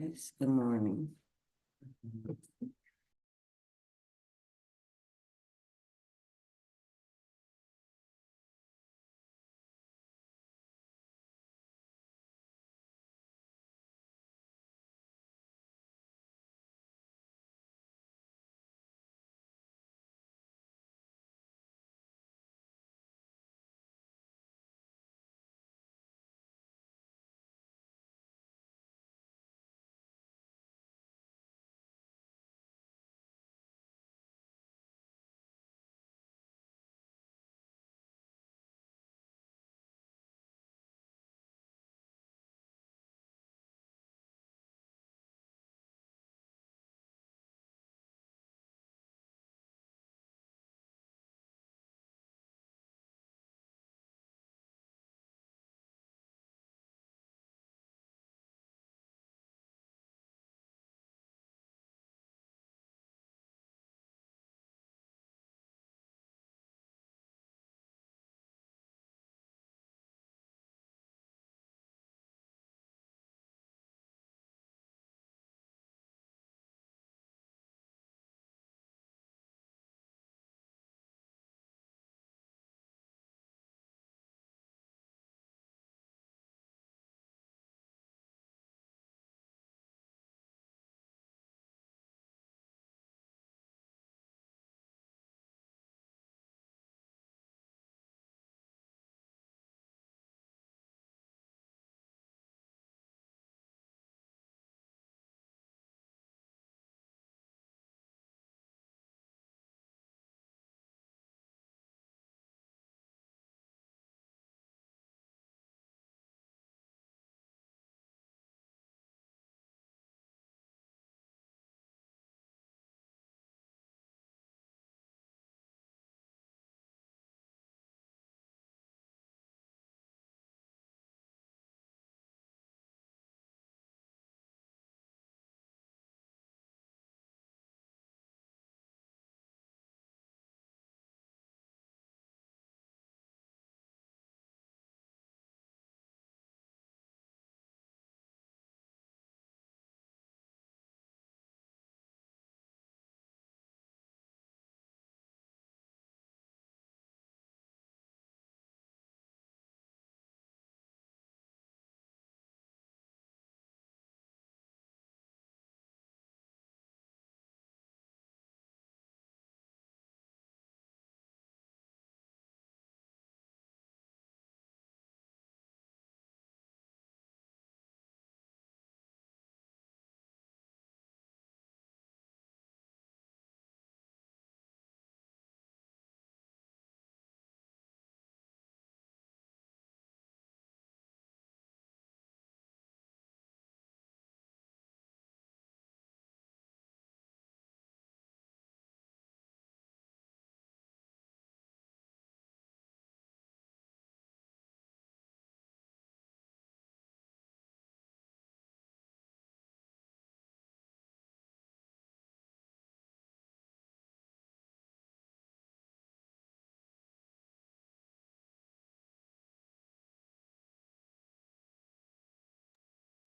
It's good morning.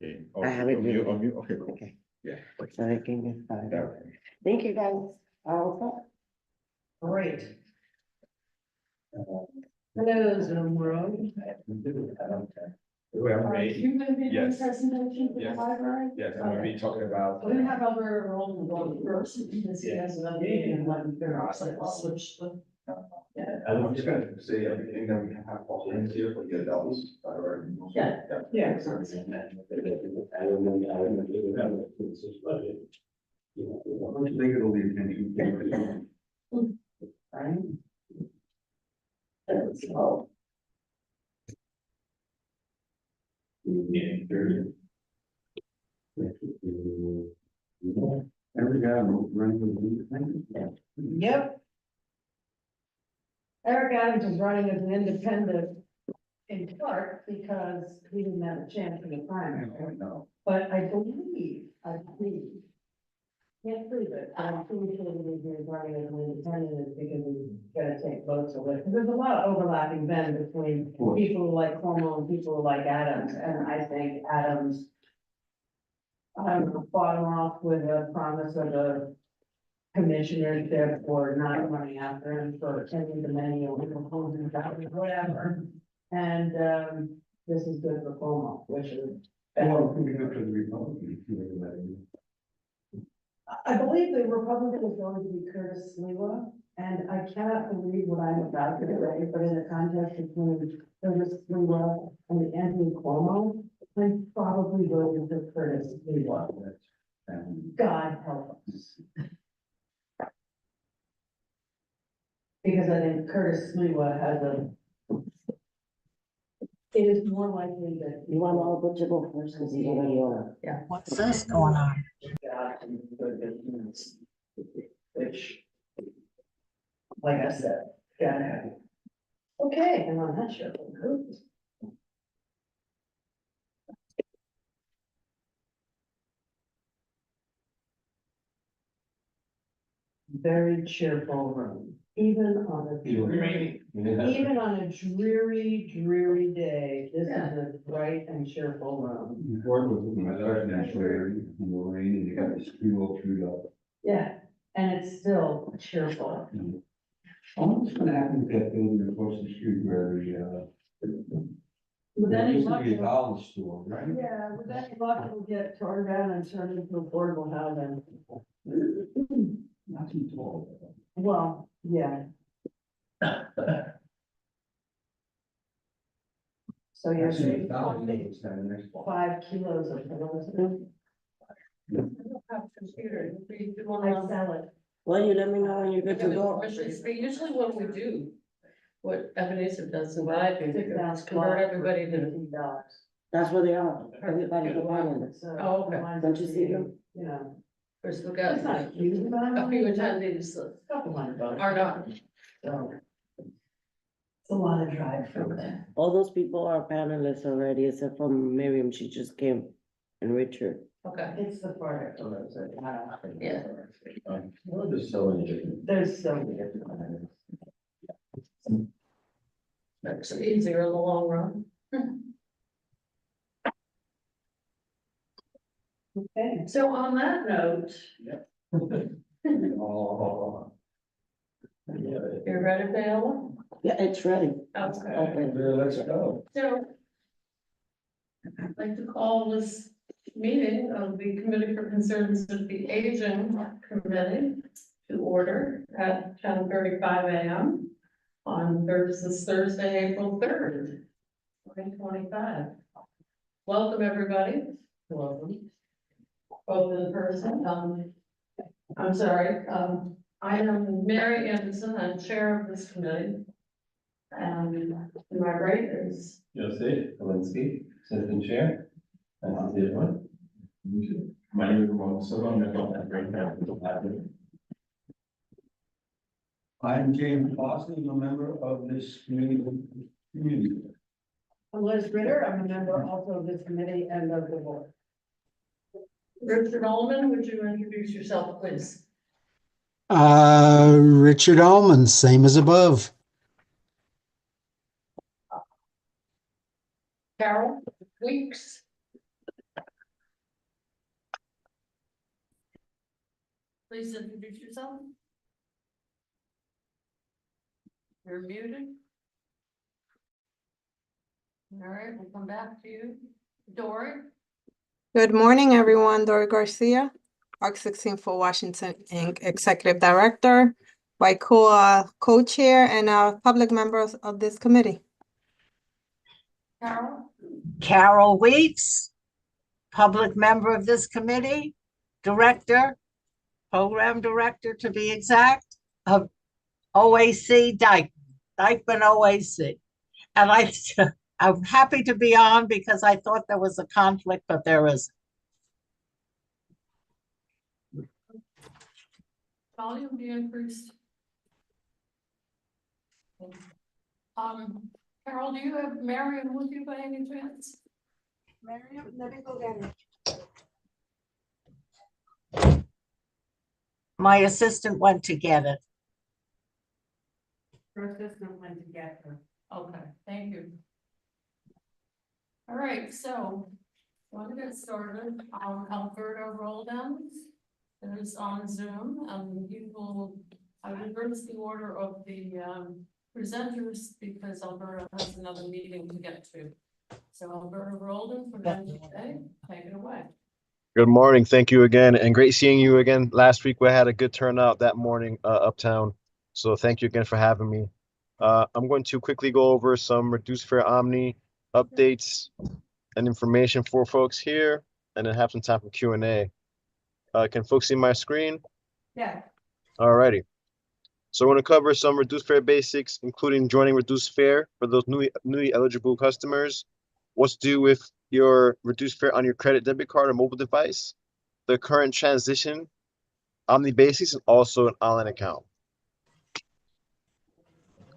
Okay. I have it muted. On mute, okay. Okay. Yeah. So I can get started. Yeah. Thank you, guys. All Great. Hello, Zoom world. We have made, You gonna be doing Yes. presentation for the Yes. library? yes, I'm gonna be talking about. We're gonna have other role in the first, because he has another meeting in 11:30, so I'll switch them. I'm just gonna say everything that we have all hands here for the adults. Yeah. Yeah. How much think it'll be attention? Right? That's all. Every guy running with. Yep. Eric Adams is running as an independent in part because he didn't have a chance in the primary. No. But I believe, can't prove it, but I'm pretty sure that he's running as an independent is because he's gonna take votes away. Because there's a lot of overlapping then between course. people who like Cuomo and people who like Adams, and I think Adams bottom off with a promise of a commissionership or not running after him for any of the many illegal homes and whatever. And, this is good for Cuomo, which is. Well, we go to the Republican. I believe the Republican is going to be Curtis Sliwa, and I cannot believe what I'm about to say, but in the context between Curtis Sliwa and Anthony Cuomo, I'm probably voting for Curtis Sliwa. God help us. Because I think Curtis Sliwa has it is more likely that. You want all but to go first, because he's already on. What's this going on? Which, like I said, gotta have. Okay, and on that show. Very cheerful room, even on a dreary, even on a dreary day, this is a bright and cheerful room. Board was looking at that naturally, in the rain, and you got this tree all chewed up. Yeah, and it's still cheerful. What's gonna happen to that building across the street where With there any used to luck, be a dollar store, right? yeah, with any luck, it'll get torn down and turned into affordable housing. Not too tall. Well, yeah. So you're Actually, saying the dollar store is down next block. 5 kilos of those. I sell it. Well, you let me know when you're good to go. Usually what we do, what Ebenezer does in my opinion, is $6,000 convert everybody to. $15. That's where they are. Everybody go buy them. So, Oh, okay. don't you see them? You know, First we it's got not huge, but I'm. a few attendees that Couple $100. are not. So. It's a lot of drive from there. All those people are panelists already, except for Miriam, she just came, and Richard. Okay. It's the part of those that. Yeah. Well, there's so many different. There's so many different ones. Makes it easier in the long run. Okay. So on that note, Oh. you're ready, Viola? Yeah, it's ready. Okay. Okay. Let's go. So I'd like to call this meeting of the Committee for Concerns of the Aging Committee to order at 10:35 a.m. on Thursday, April 3rd, 2025. Welcome, everybody. Welcome. Both in person. I'm sorry, I am Mary Anderson. I'm chair of this committee. And to my right is Jose Kalinsky, assistant chair. And the other one. My name is Ramon Silva. I'm the great man. I'm James Boston, a member of this community. I'm Liz Ritter. I'm a member also of this committee and of the board. Richard Ullman. Would you introduce yourself, please? Richard Allman, same as above. Carol Weeks. Please introduce yourself. You're muted. All right, we'll come back to you. Dory. Good morning, everyone. Dory Garcia, ARC 16 for Washington Inc. Executive Director, WICOA Co-Chair, and a public member of this committee. Carol. Carol Weeks, public member of this committee, director, program director to be exact, of OAC Dykeman OAC. And I'm happy to be on because I thought there was a conflict, but there isn't. Volume be increased. Carol, do you have Marion with you by any chance? Miriam, let me go get it. My assistant went to get it. Her assistant went to get her. Okay, thank you. All right, so Want to get started? Alberta Roldan is on Zoom, I reversed the order of the presenters because Alberta has another meeting to get to. So Alberta Roldan from MTA, take it away. Good morning. Thank you again, and great seeing you again. Last week we had a good turnout that morning uptown, so thank you again for having me. I'm going to quickly go over some reduced fare Omni updates and information for folks here, and then have some time for Q&A. Can folks see my screen? Yeah. Alrighty. So we're going to cover some reduced fare basics, including joining reduced fare for those newly eligible customers, what to do with your reduced fare on your credit debit card or mobile device, the current transition, Omni Basics, and also an online account.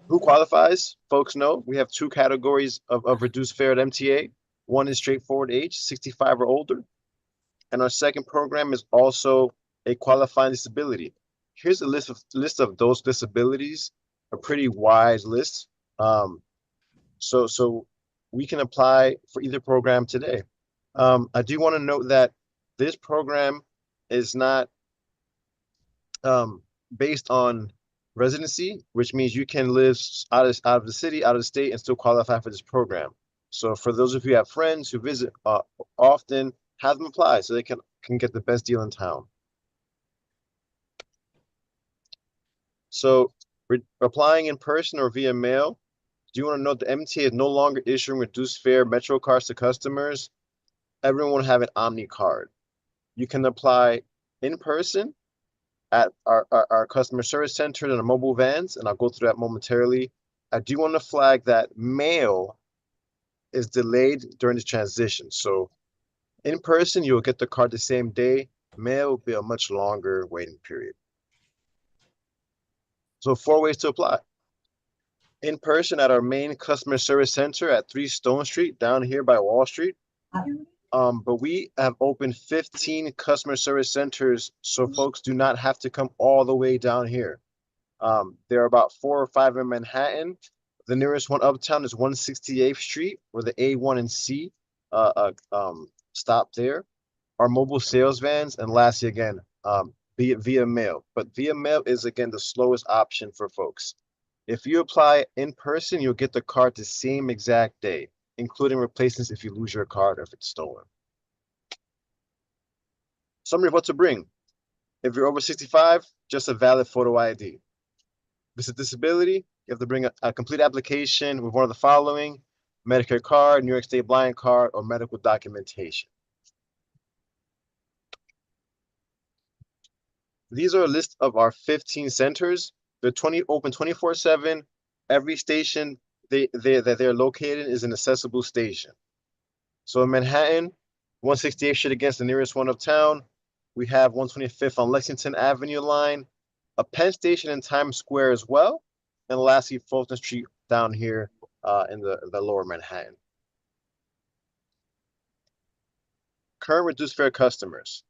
Who qualifies? Folks know we have two categories of reduced fare at MTA. One is straightforward age, 65 or older. And our second program is also a qualifying disability. Here's a list of those disabilities, a pretty wide list. So we can apply for either program today. I do want to note that this program is not based on residency, which means you can live out of the city, out of the state, and still qualify for this program. So for those of you who have friends who visit often, have them apply so they can get the best deal in town. So applying in person or via mail, do you want to note the MTA is no longer issuing reduced fare Metro cards to customers? Everyone will have an Omni card. You can apply in person at our customer service center and our mobile vans, and I'll go through that momentarily. I do want to flag that mail is delayed during this transition. So in person, you'll get the card the same day. Mail will be a much longer waiting period. So 4 ways to apply. In person at our main customer service center at 3 Stone Street, down here by Wall Street. But we have opened 15 customer service centers, so folks do not have to come all the way down here. There are about 4 or 5 in Manhattan. The nearest one uptown is 168th Street, where the A1 and C stop there. Our mobile sales vans, and lastly, again, via mail. But via mail is, again, the slowest option for folks. If you apply in person, you'll get the card the same exact day, including replacements if you lose your card or if it's stolen. Summary of what to bring. If you're over 65, just a valid photo ID. If it's a disability, you have to bring a complete application with one of the following: Medicare card, New York State blind card, or medical documentation. These are a list of our 15 centers. They're open 24/7. Every station that they're located is an accessible station. So in Manhattan, 168th Street against the nearest one uptown. We have 125th on Lexington Avenue line, a Penn Station in Times Square as well, and lastly, Fulton Street down here in the lower Manhattan. Current reduced fare customers.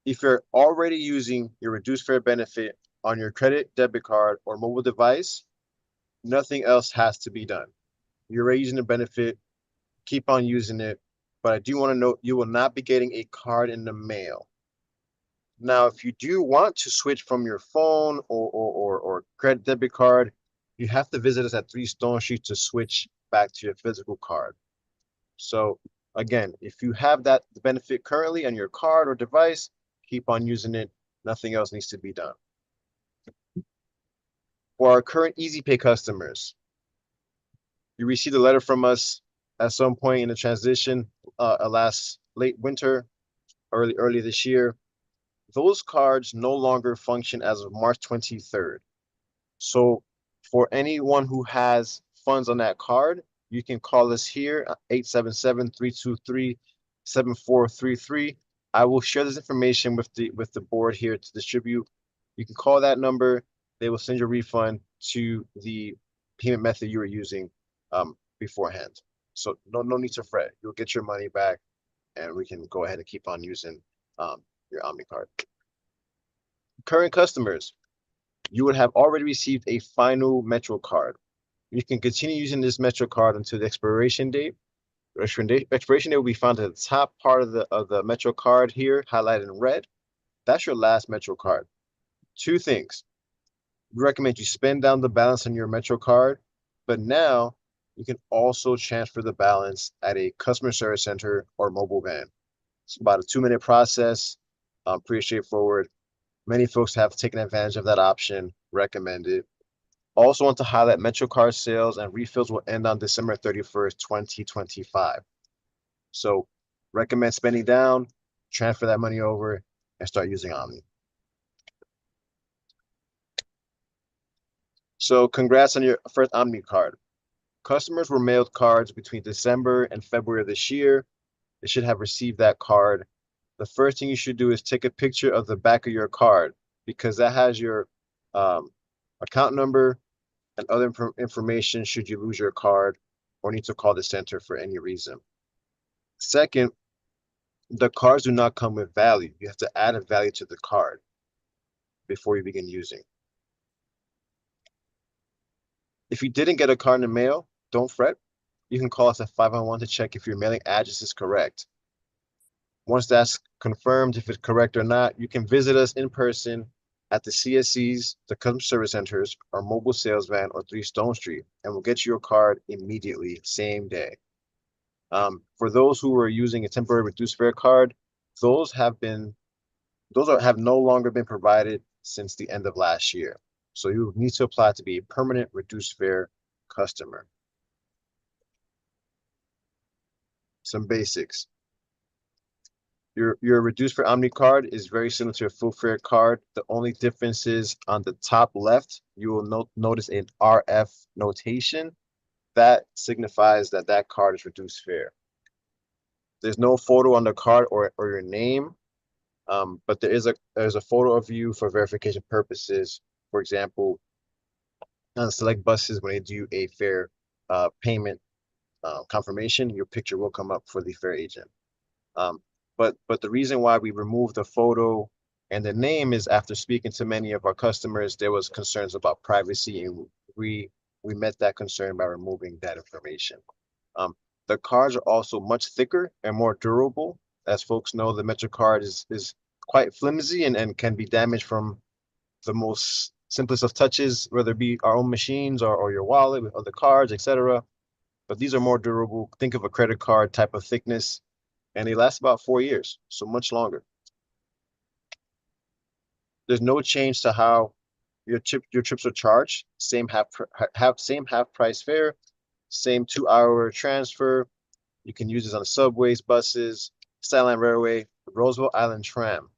If you're already using your reduced fare benefit on your credit, debit card, or mobile device, nothing else has to be done. You're already using the benefit, keep on using it, but I do want to note you will not be getting a card in the mail. Now, if you do want to switch from your phone or credit debit card, you have to visit us at 3 Stone Street to switch back to your physical card. So again, if you have that benefit currently on your card or device, keep on using it. Nothing else needs to be done. For our current Easy Pay customers, you received a letter from us at some point in the transition, last late winter, early this year. Those cards no longer function as of March 23rd. So for anyone who has funds on that card, you can call us here at 877-323-7433. I will share this information with the board here to distribute. You can call that number. They will send your refund to the payment method you were using beforehand. So no need to fret. You'll get your money back, and we can go ahead and keep on using your Omni card. Current customers, you would have already received a final Metro card. You can continue using this Metro card until the expiration date. Expiration date will be found at the top part of the Metro card here, highlighted in red. That's your last Metro card. Two things. We recommend you spend down the balance on your Metro card, but now you can also transfer the balance at a customer service center or mobile van. It's about a 2-minute process, pretty straightforward. Many folks have taken advantage of that option, recommend it. Also want to highlight MetroCard sales and refills will end on December 31st, 2025. So recommend spending down, transfer that money over, and start using Omni. So congrats on your first Omni card. Customers were mailed cards between December and February of this year. They should have received that card. The first thing you should do is take a picture of the back of your card because that has your account number and other information should you lose your card or need to call the center for any reason. Second, the cards do not come with value. You have to add a value to the card before you begin using. If you didn't get a card in the mail, don't fret. You can call us at 511 to check if your mailing address is correct. Once that's confirmed, if it's correct or not, you can visit us in person at the CSCs, the customer service centers, our mobile sales van, or 3 Stone Street, and we'll get you your card immediately, same day. For those who are using a temporary reduced fare card, those have no longer been provided since the end of last year. So you need to apply to be a permanent reduced fare customer. Some basics. Your reduced fare Omni card is very similar to a full fare card. The only difference is on the top left, you will notice an RF notation. That signifies that that card is reduced fare. There's no photo on the card or your name, but there's a photo of you for verification purposes. For example, on select buses, when they do a fare payment confirmation, your picture will come up for the fare agent. But the reason why we removed the photo and the name is after speaking to many of our customers, there was concerns about privacy, and we met that concern by removing that information. The cards are also much thicker and more durable. As folks know, the Metro card is quite flimsy and can be damaged from the most simplest of touches, whether it be our own machines or your wallet with other cards, etc. But these are more durable. Think of a credit card type of thickness, and they last about 4 years, so much longer. There's no change to how your trips are charged. Same half price fare, same 2-hour transfer. You can use this on subways, buses, Skyline Railway, Roosevelt Island Tram.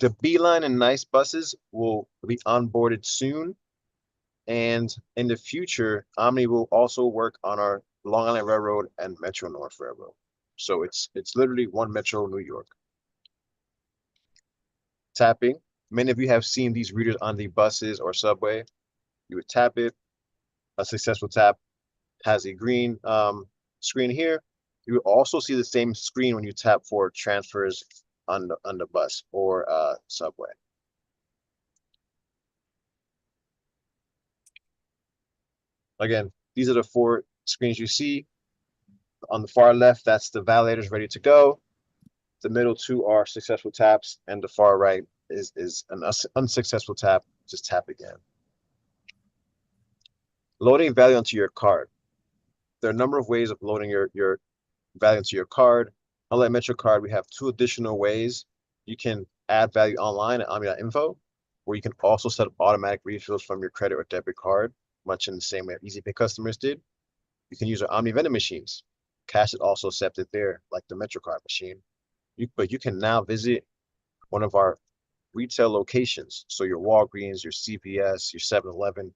The Beeline and Nice buses will be onboarded soon. And in the future, Omni will also work on our Long Island Railroad and Metro North Railroad. So it's literally one Metro New York. Tapping. Many of you have seen these readers on the buses or subway. You would tap it. A successful tap has a green screen here. You would also see the same screen when you tap for transfers on the bus or subway. Again, these are the 4 screens you see. On the far left, that's the validators ready to go. The middle 2 are successful taps, and the far right is an unsuccessful tap. Just tap again. Loading value onto your card. There are a number of ways of loading your value into your card. Unlike MetroCard, we have 2 additional ways. You can add value online at omni.info, where you can also set up automatic refills from your credit or debit card, much in the same way EasyPay customers did. You can use our Omni vending machines. Cash is also accepted there, like the MetroCard machine. But you can now visit one of our retail locations. So your Walgreens, your CVS, your 7-Eleven,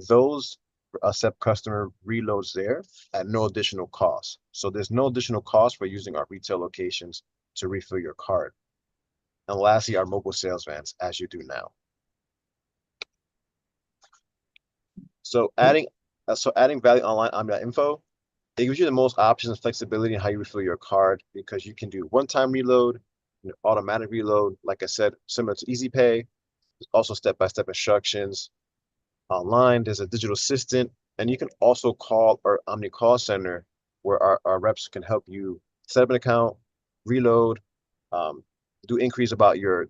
those accept customer reloads there at no additional cost. So there's no additional cost for using our retail locations to refill your card. And lastly, our mobile sales vans, as you do now. So adding value online omni.info, it gives you the most options and flexibility in how you refill your card, because you can do one-time reload, automatic reload. Like I said, similar to EasyPay. There's also step-by-step instructions. Online, there's a digital assistant, and you can also call our Omni call center where our reps can help you set up an account, reload, do inquiries about your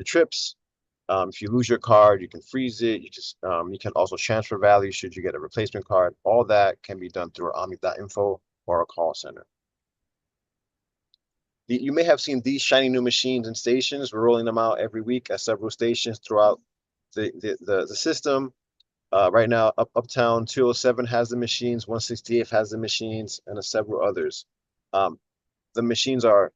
trips. If you lose your card, you can freeze it. You can also transfer value should you get a replacement card. All that can be done through our omni.info or our call center. You may have seen these shiny new machines and stations. We're rolling them out every week at several stations throughout the system. Right now, Uptown 207 has the machines, 168 has the machines, and several others. The machines are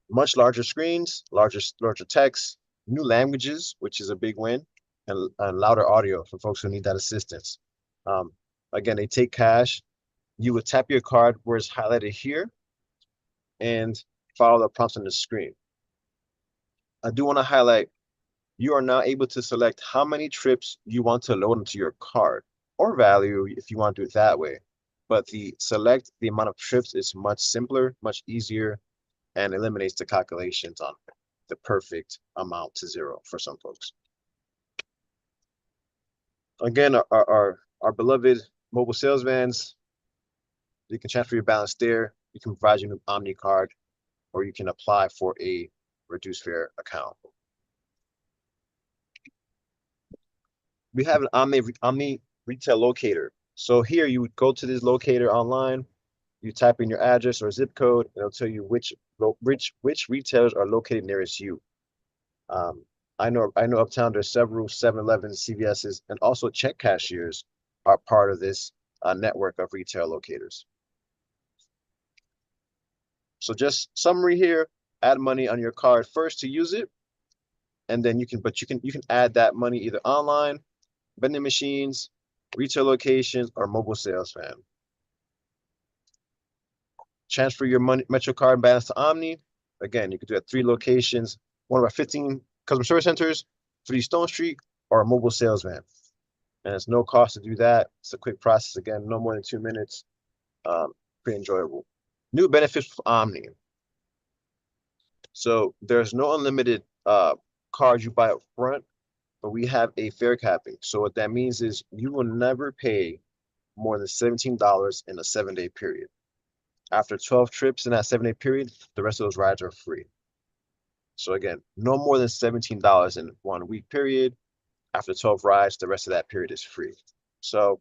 much larger screens, larger text, new languages, which is a big win, and louder audio for folks who need that assistance. Again, they take cash. You would tap your card where it's highlighted here and follow the prompts on the screen. I do want to highlight, you are now able to select how many trips you want to load into your card, or value if you want to do it that way. But select the amount of trips is much simpler, much easier, and eliminates the calculations on the perfect amount to zero for some folks. Again, our beloved mobile sales vans, you can transfer your balance there. You can provide your new Omni card, or you can apply for a reduced fare account. We have an Omni retail locator. So here you would go to this locator online, you type in your address or zip code, and it'll tell you which retailers are located nearest you. I know Uptown there's several 7-Eleven, CVS's, and also check cashiers are part of this network of retail locators. So just summary here, add money on your card first to use it, and then you can add that money either online, vending machines, retail locations, or mobile sales van. Transfer your MetroCard balance to Omni. Again, you can do it at 3 locations, one of our 15 customer service centers, 3 Stone Street, or a mobile sales van. And it's no cost to do that. It's a quick process. Again, no more than 2 minutes. Pretty enjoyable. New benefits for Omni. So there's no unlimited cards you buy up front, but we have a fare capping. So what that means is you will never pay more than $17 in a 7-day period. After 12 trips in that 7-day period, the rest of those rides are free. So again, no more than $17 in 1 week period. After 12 rides, the rest of that period is free. So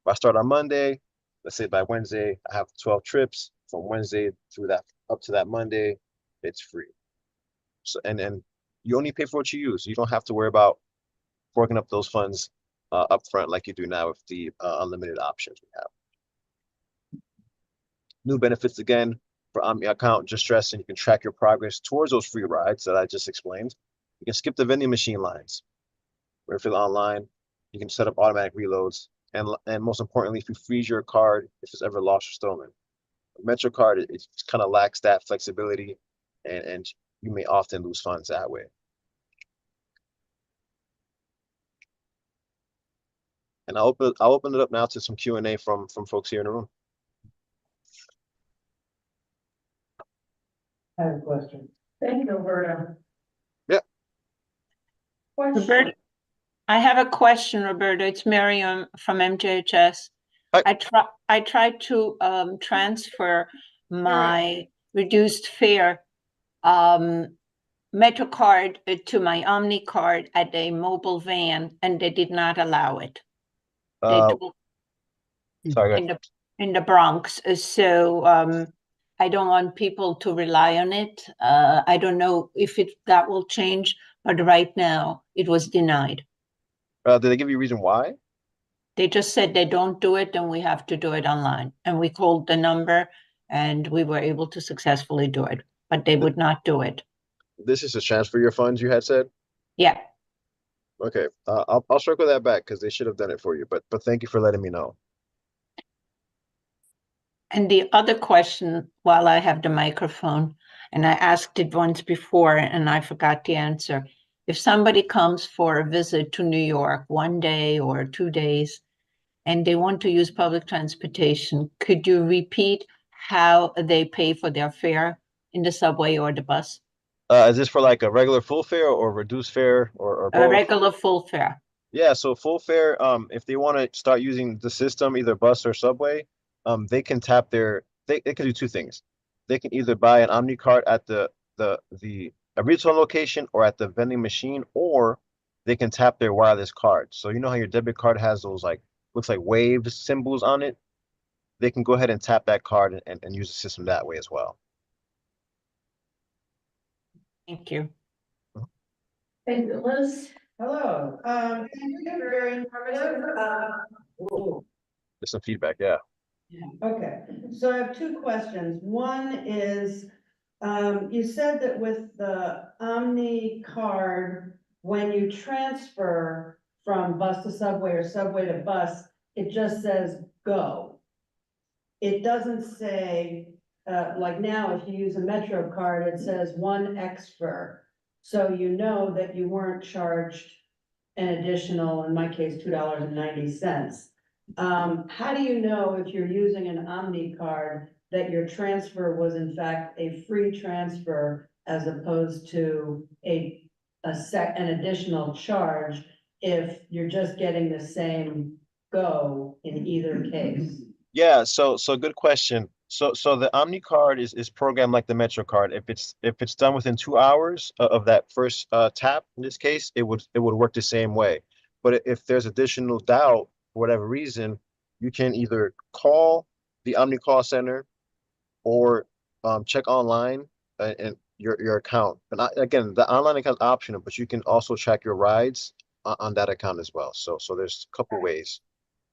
if I start on Monday, let's say by Wednesday, I have 12 trips. From Wednesday through that up to that Monday, it's free. So and you only pay for what you use. You don't have to worry about forking up those funds up front like you do now with the unlimited options we have. New benefits again for Omni account, just stressing you can track your progress towards those free rides that I just explained. You can skip the vending machine lines. Refill online. You can set up automatic reloads. And most importantly, if you freeze your card, if it's ever lost or stolen. MetroCard, it kind of lacks that flexibility, and you may often lose funds that way. And I'll open it up now to some Q&A from folks here in the room. I have a question. Thank you, Roberta. Yeah. Question. Roberta, I have a question, Roberta. It's Miriam from MJHS. Hi. I tried to transfer my reduced fare MetroCard to my Omni card at a mobile van, and they did not allow it. Sorry. In the Bronx. So I don't want people to rely on it. I don't know if that will change, but right now it was denied. Did they give you a reason why? They just said they don't do it and we have to do it online. And we called the number and we were able to successfully do it, but they would not do it. This is to transfer your funds, you had said? Yeah. Okay, I'll circle that back because they should have done it for you, but thank you for letting me know. And the other question, while I have the microphone, and I asked it once before and I forgot the answer. If somebody comes for a visit to New York 1 day or 2 days, and they want to use public transportation, could you repeat how they pay for their fare in the subway or the bus? Is this for like a regular full fare or reduced fare or both? A regular full fare. Yeah, so full fare, if they want to start using the system, either bus or subway, they can tap they can do two things. They can either buy an Omni card at the a retail location or at the vending machine, or they can tap their wireless card. So you know how your debit card has those like looks like wave symbols on it? They can go ahead and tap that card and use the system that way as well. Thank you. Thank you, Liz. Hello, thank you, very informative. There's some feedback, yeah. Okay, so I have two questions. One is, you said that with the Omni card, when you transfer from bus to subway or subway to bus, it just says go. It doesn't say, like now, if you use a Metro card, it says one extra. So you know that you weren't charged an additional, in my case, $2.90. How do you know if you're using an Omni card that your transfer was in fact a free transfer as opposed to an additional charge if you're just getting the same go in either case? Yeah, so good question. So the Omni card is programmed like the Metro card. If it's done within 2 hours of that first tap, in this case, it would work the same way. But if there's additional doubt for whatever reason, you can either call the Omni call center or check online and your account. And again, the online account is optional, but you can also track your rides on that account as well. So there's a couple ways.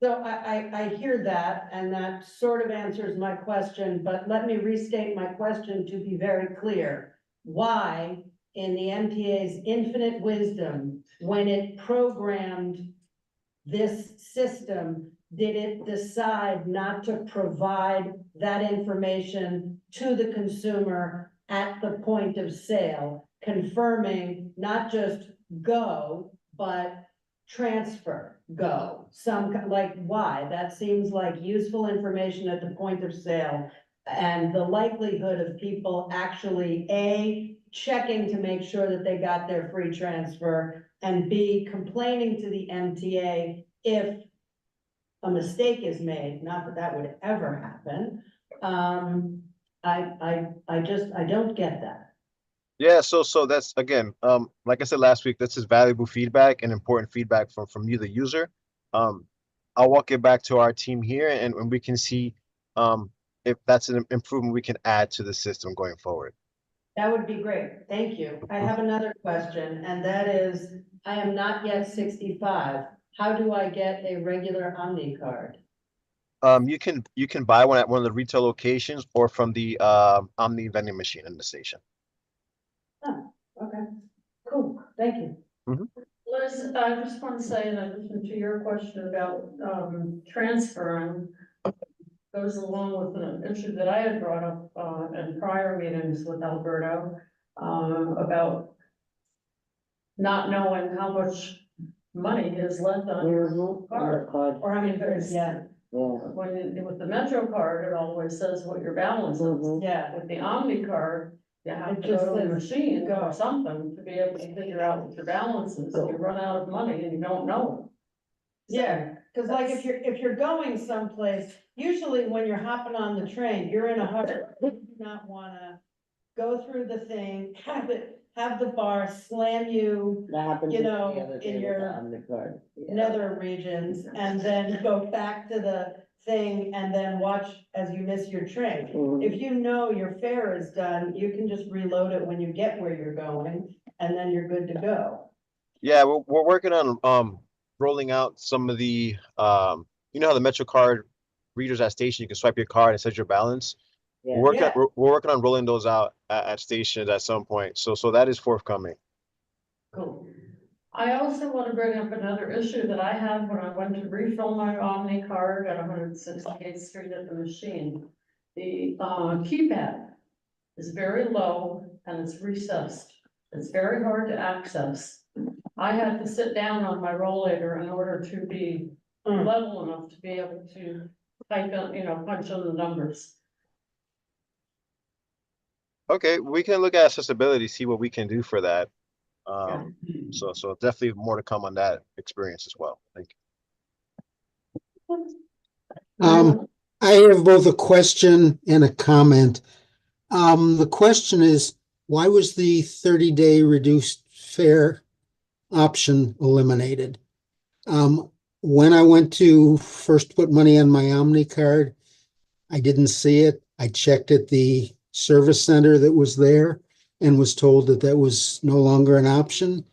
So I hear that, and that sort of answers my question, but let me restate my question to be very clear. Why, in the MTA's infinite wisdom, when it programmed this system, did it decide not to provide that information to the consumer at the point of sale, confirming not just go, but transfer go? Like, why? That seems like useful information at the point of sale. And the likelihood of people actually, A, checking to make sure that they got their free transfer, and B, complaining to the MTA if a mistake is made, not that that would ever happen. I don't get that. Yeah, so that's again, like I said last week, this is valuable feedback and important feedback from you, the user. I'll walk it back to our team here and we can see if that's an improvement we can add to the system going forward. That would be great. Thank you. I have another question, and that is, I am not yet 65. How do I get a regular Omni card? You can buy one at one of the retail locations or from the Omni vending machine in the station. Oh, okay, cool. Thank you. Liz, I just want to say, in addition to your question about transferring, goes along with an issue that I had brought up in prior meetings with Alberto about not knowing how much money is left on your card. Or I mean, there's, Yeah, when with the Metro card, it always says what your balance is. yeah. With the Omni card, you have It to just go to the says machine go. or something to be able to figure out what your balance is. You run out of money and you don't know. Yeah, cause like if you're going someplace, usually when you're hopping on the train, you're in a hurry. You do not wanna go through the thing, have the bar slam you, That happened You to me know, the other day in with your the Omni card. Yeah. nether regions, and then go back to the thing and then watch as you miss your train. Mhm. If you know your fare is done, you can just reload it when you get where you're going, and then you're good to go. Yeah, we're working on rolling out some of the you know how the Metro card readers at station, you can swipe your card and set your balance. Yeah. We're working on rolling those out at stations at some point. So that is forthcoming. Cool. I also want to bring up another issue that I had when I went to refill my Omni card at 168th Street at the machine. The keypad is very low and it's recessed. It's very hard to access. I had to sit down on my rollator in order to be level enough to be able to type in, punch in the numbers. Okay, we can look at accessibility, see what we can do for that. So definitely more to come on that experience as well. Thank you. I have both a question and a comment. The question is, why was the 30-day reduced fare option eliminated? When I went to first put money on my Omni card, I didn't see it. I checked at the service center that was there and was told that that was no longer an option.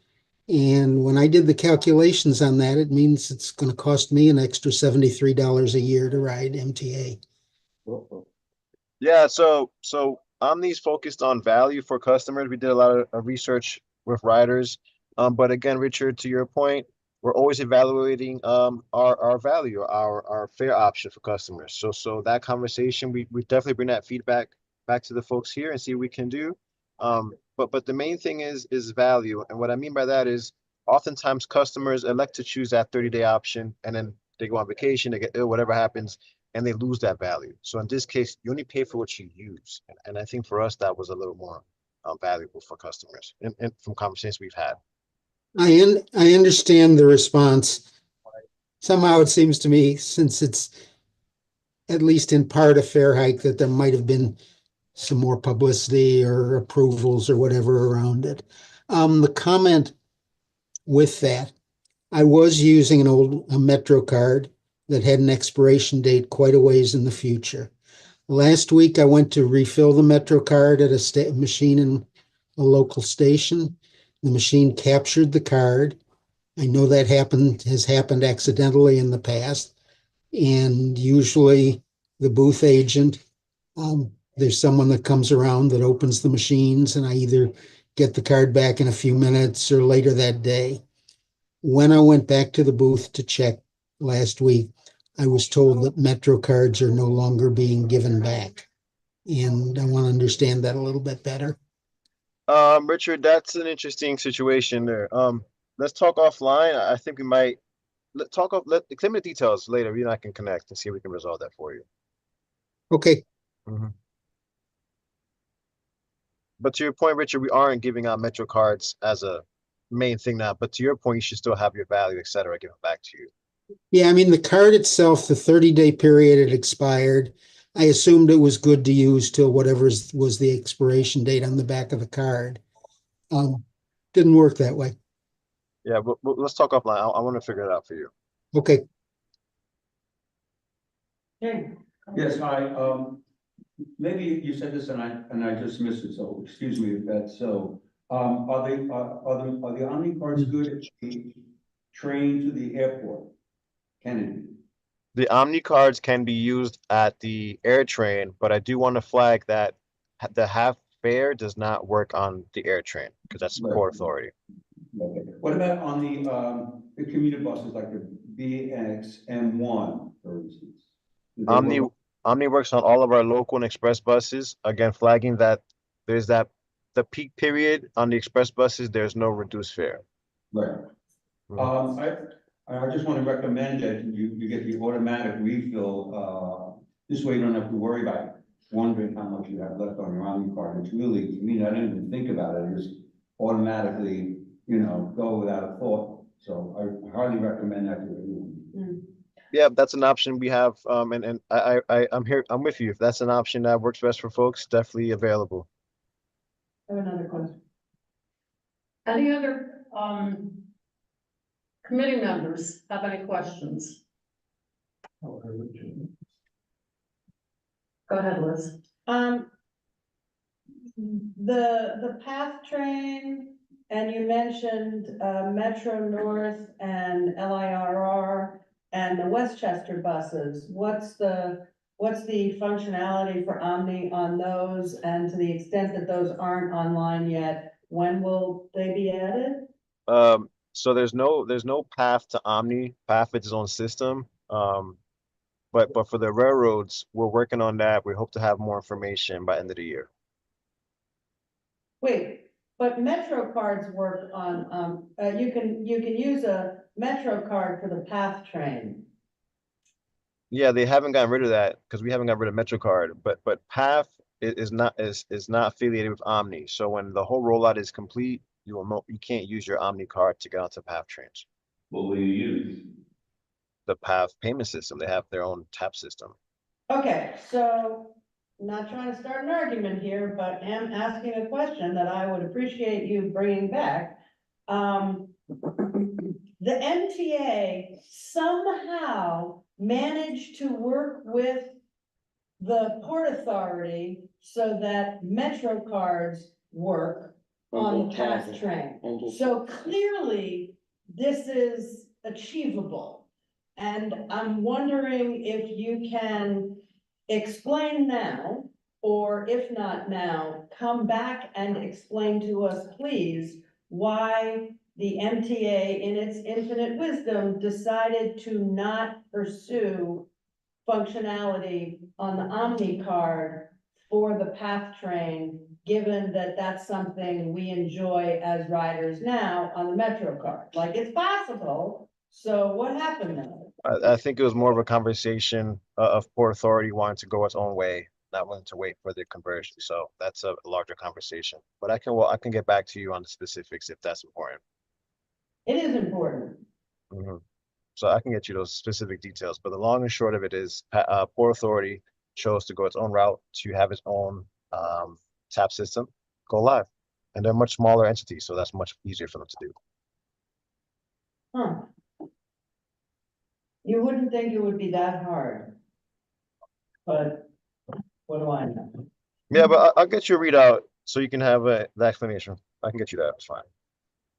And when I did the calculations on that, it means it's going to cost me an extra $73 a year to ride MTA. Yeah, so Omni's focused on value for customers. We did a lot of research with riders. But again, Richard, to your point, we're always evaluating our value, our fare option for customers. So that conversation, we definitely bring that feedback back to the folks here and see what we can do. But the main thing is value. And what I mean by that is oftentimes customers elect to choose that 30-day option, and then they go on vacation, they get ill, whatever happens, and they lose that value. So in this case, you only pay for what you use. And I think for us, that was a little more valuable for customers and from conversations we've had. I understand the response. Somehow it seems to me, since it's at least in part a fare hike, that there might have been some more publicity or approvals or whatever around it. The comment with that, I was using a Metro card that had an expiration date quite a ways in the future. Last week, I went to refill the Metro card at a machine in a local station. The machine captured the card. I know that has happened accidentally in the past. And usually the booth agent, there's someone that comes around that opens the machines, and I either get the card back in a few minutes or later that day. When I went back to the booth to check last week, I was told that Metro cards are no longer being given back. And I want to understand that a little bit better. Richard, that's an interesting situation there. Let's talk offline. I think we might tell me the details later. You and I can connect and see if we can resolve that for you. Okay. But to your point, Richard, we aren't giving out Metro cards as a main thing now. But to your point, you should still have your value, et cetera, given back to you. Yeah, I mean, the card itself, the 30-day period had expired. I assumed it was good to use till whatever was the expiration date on the back of the card. Didn't work that way. Yeah, but let's talk offline. I want to figure it out for you. Okay. Yes, maybe you said this and I just missed it, so excuse me if that's so. Are the Omni cards good at the train to the airport? Kennedy? The Omni cards can be used at the AirTrain, but I do want to flag that the half fare does not work on the AirTrain because that's Port Authority. Okay. What about on the commuter buses like the BX M1, for instance? Omni works on all of our local and express buses. Again, flagging that there's the peak period on the express buses, there's no reduced fare. Right. I just want to recommend that you get the automatic refill. This way you don't have to worry about wondering how much you have left on your Omni card. It's really, to me, I didn't even think about it. It just automatically, go without a thought. So I highly recommend that to everyone. Yeah, that's an option we have. And I'm here. I'm with you. If that's an option that works best for folks, definitely available. I have another question. Any other committee members have any questions? Go ahead, Liz. The PATH train, and you mentioned Metro North and LIRR and the Westchester buses. What's the functionality for Omni on those? And to the extent that those aren't online yet, when will they be added? So there's no path to Omni. PATH is its own system. But for the railroads, we're working on that. We hope to have more information by end of the year. Wait, but Metro cards work on, you can use a Metro card for the PATH train. Yeah, they haven't gotten rid of that because we haven't got rid of MetroCard. But PATH is not affiliated with Omni. So when the whole rollout is complete, you will know, you can't use your Omni card to get onto PATH trains. What will you use? The PATH payment system, they have their own tap system. Okay, so not trying to start an argument here, but am asking a question that I would appreciate you bringing back. The MTA somehow managed to work with the Port Authority so that Metro cards work on the PATH train. So clearly, this is achievable. And I'm wondering if you can explain now, or if not now, come back and explain to us, please, why the MTA, in its infinite wisdom, decided to not pursue functionality on the Omni card for the PATH train, given that that's something we enjoy as riders now on the Metro card. Like, it's possible, so what happened there? I think it was more of a conversation of Port Authority wanting to go its own way, not willing to wait for the conversion. So that's a larger conversation. But I can get back to you on the specifics if that's important. It is important. Mhm. So I can get you those specific details. But the long and short of it is, Port Authority chose to go its own route, to have its own tap system go live, and they're much smaller entities, so that's much easier for them to do. Huh. You wouldn't think it would be that hard. But what do I know? Yeah, but I'll get you a readout so you can have the explanation. I can get you that. It's fine.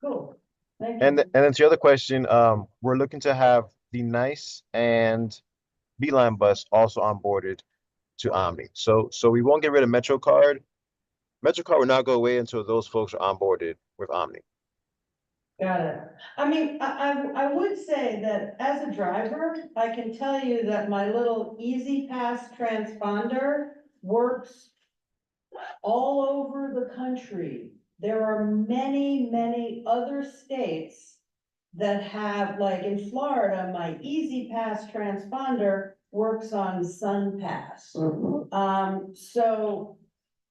Cool. Thank And you. then to your other question, we're looking to have the NICE and Beeline bus also onboarded to Omni. So we won't get rid of MetroCard. MetroCard will not go away until those folks are onboarded with Omni. Got it. I mean, I would say that as a driver, I can tell you that my little Easy Pass transponder works all over the country. There are many, many other states that have, like in Florida, my Easy Pass transponder works on SunPass. So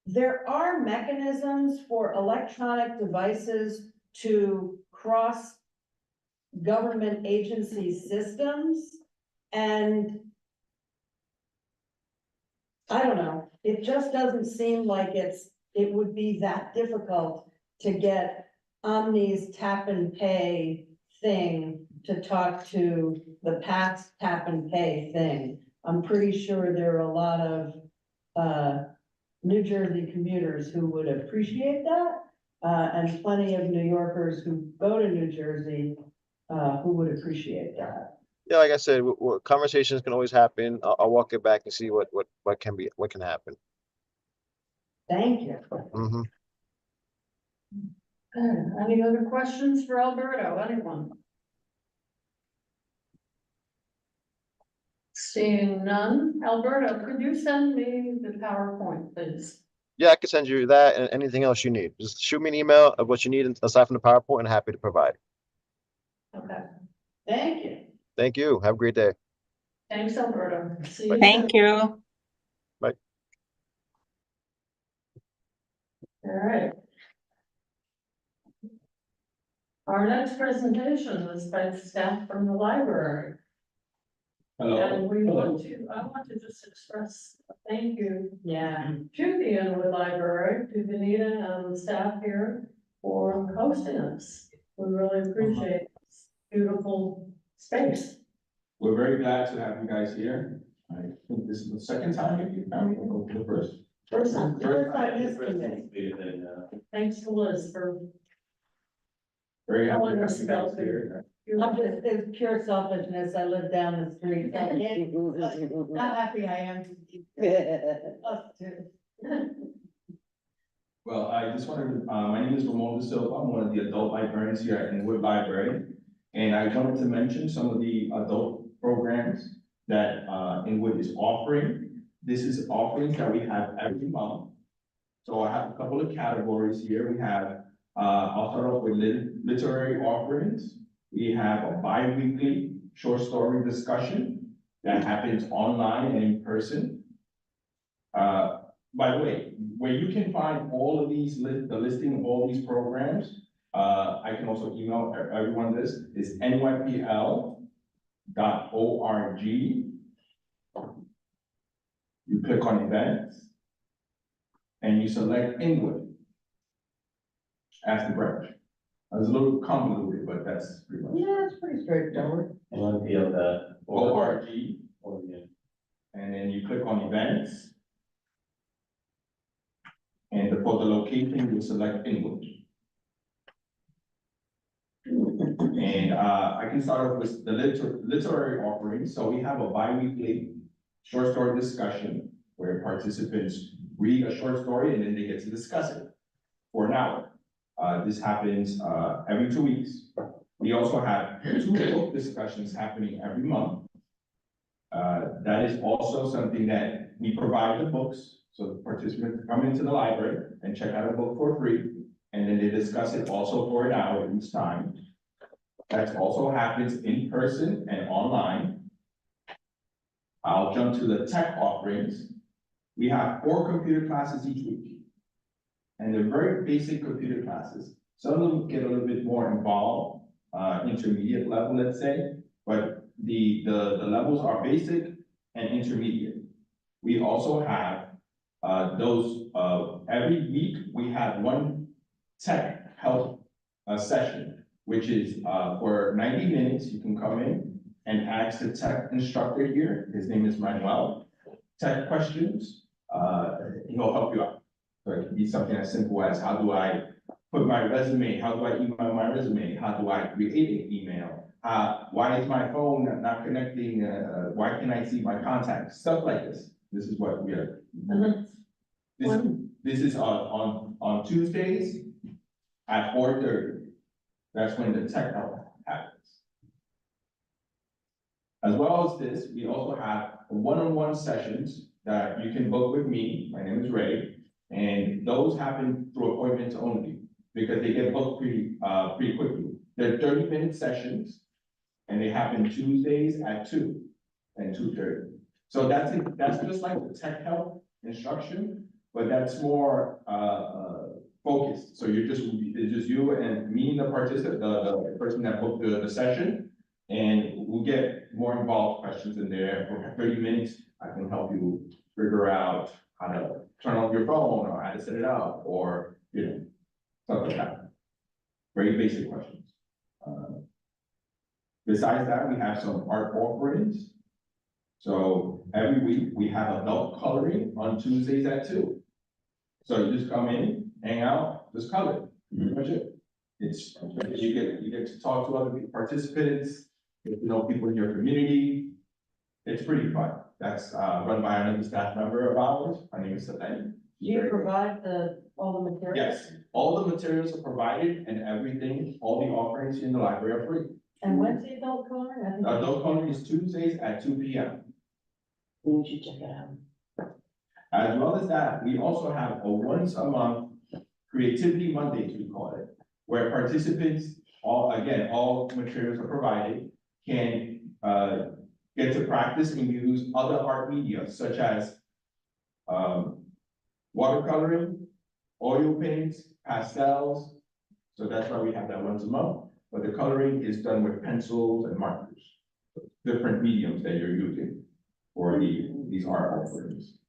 there are mechanisms for electronic devices to cross government agency systems. And I don't know, it just doesn't seem like it would be that difficult to get Omni's tap and pay thing to talk to the PATH tap and pay thing. I'm pretty sure there are a lot of New Jersey commuters who would appreciate that. And plenty of New Yorkers who go to New Jersey, who would appreciate that. Yeah, like I said, conversations can always happen. I'll walk it back and see what can happen. Thank you. Mm-hmm. Any other questions for Alberto? Anyone? Seeing none, Alberto, could you send me the PowerPoint, please? Yeah, I can send you that and anything else you need. Just shoot me an email of what you need aside from the PowerPoint, and happy to provide. Okay, Thank you. Thank you. Have a great day. thanks, Alberto. See you Thank soon. you. Bye. All right. Our next presentation is by staff from the library. Hello. And I want to just express a thank you, to the Inwood Library, to Benita and the staff here for hosting us. We really appreciate this beautiful space. We're very glad to have you guys here. I think this is the second time you've come here, or the first. First time. This committee. Thanks to Liz for, Very happy to Telling have us you guys about here. It's pure selfishness. I live down the street. How happy I am to be us too. Well, I just wanted to, my name is Ramon De Silva. I'm one of the adult librarians here at Inwood Library. And I wanted to mention some of the adult programs that Inwood is offering. This is offerings that we have every month. So I have a couple of categories here. We have, I'll start off with literary offerings. We have a bi-weekly short story discussion that happens online and in person. By the way, where you can find all of these, the listing of all these programs, I can also email everyone this, is nypl.org. You click on events, and you select England as the branch. It's a little convoluted, but that's pretty much. Yeah, it's pretty straightforward. ORG, and then you click on events. And for the location, you select England. And I can start off with the literary offerings. So we have a bi-weekly short story discussion where participants read a short story and then they get to discuss it for an hour. This happens every 2 weeks. We also have 2 book discussions happening every month. That is also something that we provide the books. So the participants come into the library and check out a book for free. And then they discuss it also for an hour each time. That also happens in person and online. I'll jump to the tech offerings. We have 4 computer classes each week. And they're very basic computer classes. Some of them get a little bit more involved, intermediate level, let's say, but the levels are basic and intermediate. We also have every week we have 1 tech help session, which is for 90 minutes. You can come in and ask the tech instructor here. His name is Manuel. Tech questions. He'll help you out. So it can be something as simple as, how do I put my resume? How do I email my resume? How do I create an email? Why is my phone not connecting? Why can't I see my contacts? Stuff like this. This is what we are. This is on Tuesdays at 4:30. That's when the tech help happens. As well as this, we also have one-on-one sessions that you can book with me. My name is Ray. And those happen through appointments only because they get booked pretty quickly. They're 30-minute sessions and they happen Tuesdays at 2 and 2:30. So that's it. That's just like the tech help instruction, but that's more focused. So it's just you and me, the participant, the person that booked the session, and we'll get more involved questions in there. For 30 minutes, I can help you figure out how to turn off your phone or how to set it up or, stuff like that. Very basic questions. Besides that, we have some art offerings. So every week we have adult coloring on Tuesdays at 2. So you just come in, hang out, just color. Pretty much it. You get to talk to other participants, get to know people in your community. It's pretty fun. That's run by another staff member of ours. Her name is Selene. Do you provide all the materials? Yes, all the materials are provided and everything, all the offerings in the library are free. And when's the adult coloring? I think- Adult coloring is Tuesdays at 2 p.m. You should check it out. As well as that, we also have a once a month Creativity Mondays, we call it, where participants, all materials are provided, can get to practice and use other art media such as watercoloring, oil paints, pastels. So that's why we have that once a month. But the coloring is done with pencils and markers, different mediums that you're using for these art offerings.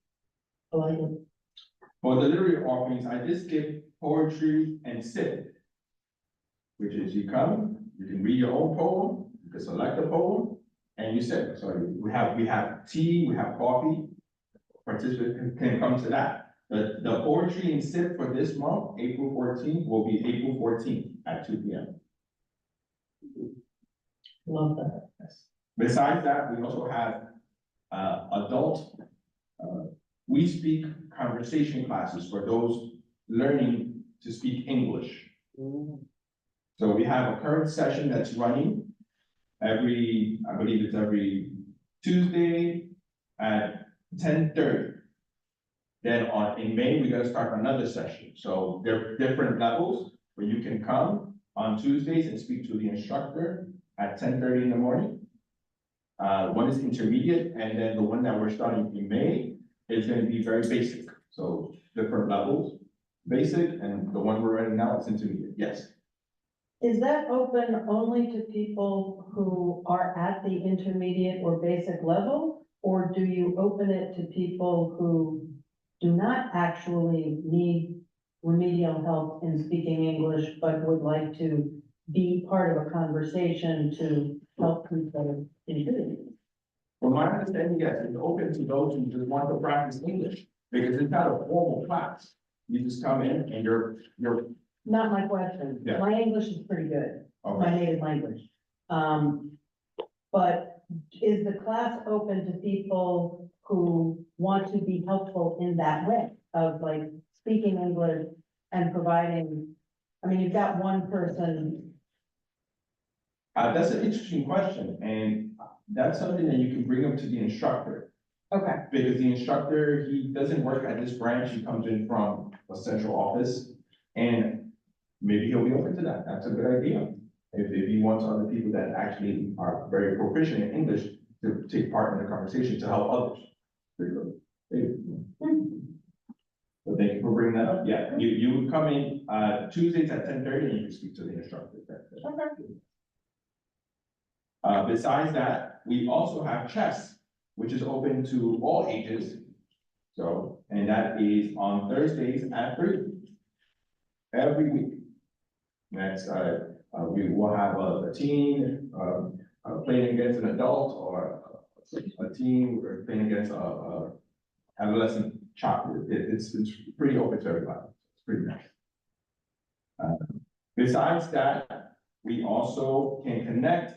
For the literary offerings, I just give poetry and sip, which is you come, you can read your own poem, you can select a poem, and you sip. So we have tea, we have coffee. Participants can come to that. The poetry and sip for this month, April 14th, will be April 14th at 2 p.m. Love that. Yes. Besides that, we also have adult We Speak conversation classes for those learning to speak English. So we have a current session that's running I believe it's every Tuesday at 10:30. Then in May, we're gonna start another session. So there are different levels where you can come on Tuesdays and speak to the instructor at 10:30 in the morning. One is intermediate, and then the one that we're starting in May is gonna be very basic. So different levels, basic, and the one we're running now is intermediate, yes. Is that open only to people who are at the intermediate or basic level? Or do you open it to people who do not actually need remedial help in speaking English, but would like to be part of a conversation to help people in? From my understanding, yes, it's open to those who just want to practice English, because it's not a formal class. You just come in and you're, Not my question. Yeah. My English is pretty good, my okay. native language. But is the class open to people who want to be helpful in that way of like speaking English and providing? I mean, you've got one person. That's an interesting question, and that's something that you can bring up to the instructor. Okay. Because the instructor, he doesn't work at this branch, he comes in from a central office, and maybe he'll be open to that, that's a good idea. If he wants other people that actually are very proficient in English to take part in the conversation to help others. Pretty good. So thank you for bringing that up, yeah, you would come in, Tuesdays at 10:30 and you can speak to the instructor. Besides that, we also have chess, which is open to all ages. So, and that is on Thursdays at 3. Every week. Next, we will have a teen, playing against an adult, or a teen playing against a adolescent child. It's pretty open to everybody. It's pretty nice. Besides that, we also can connect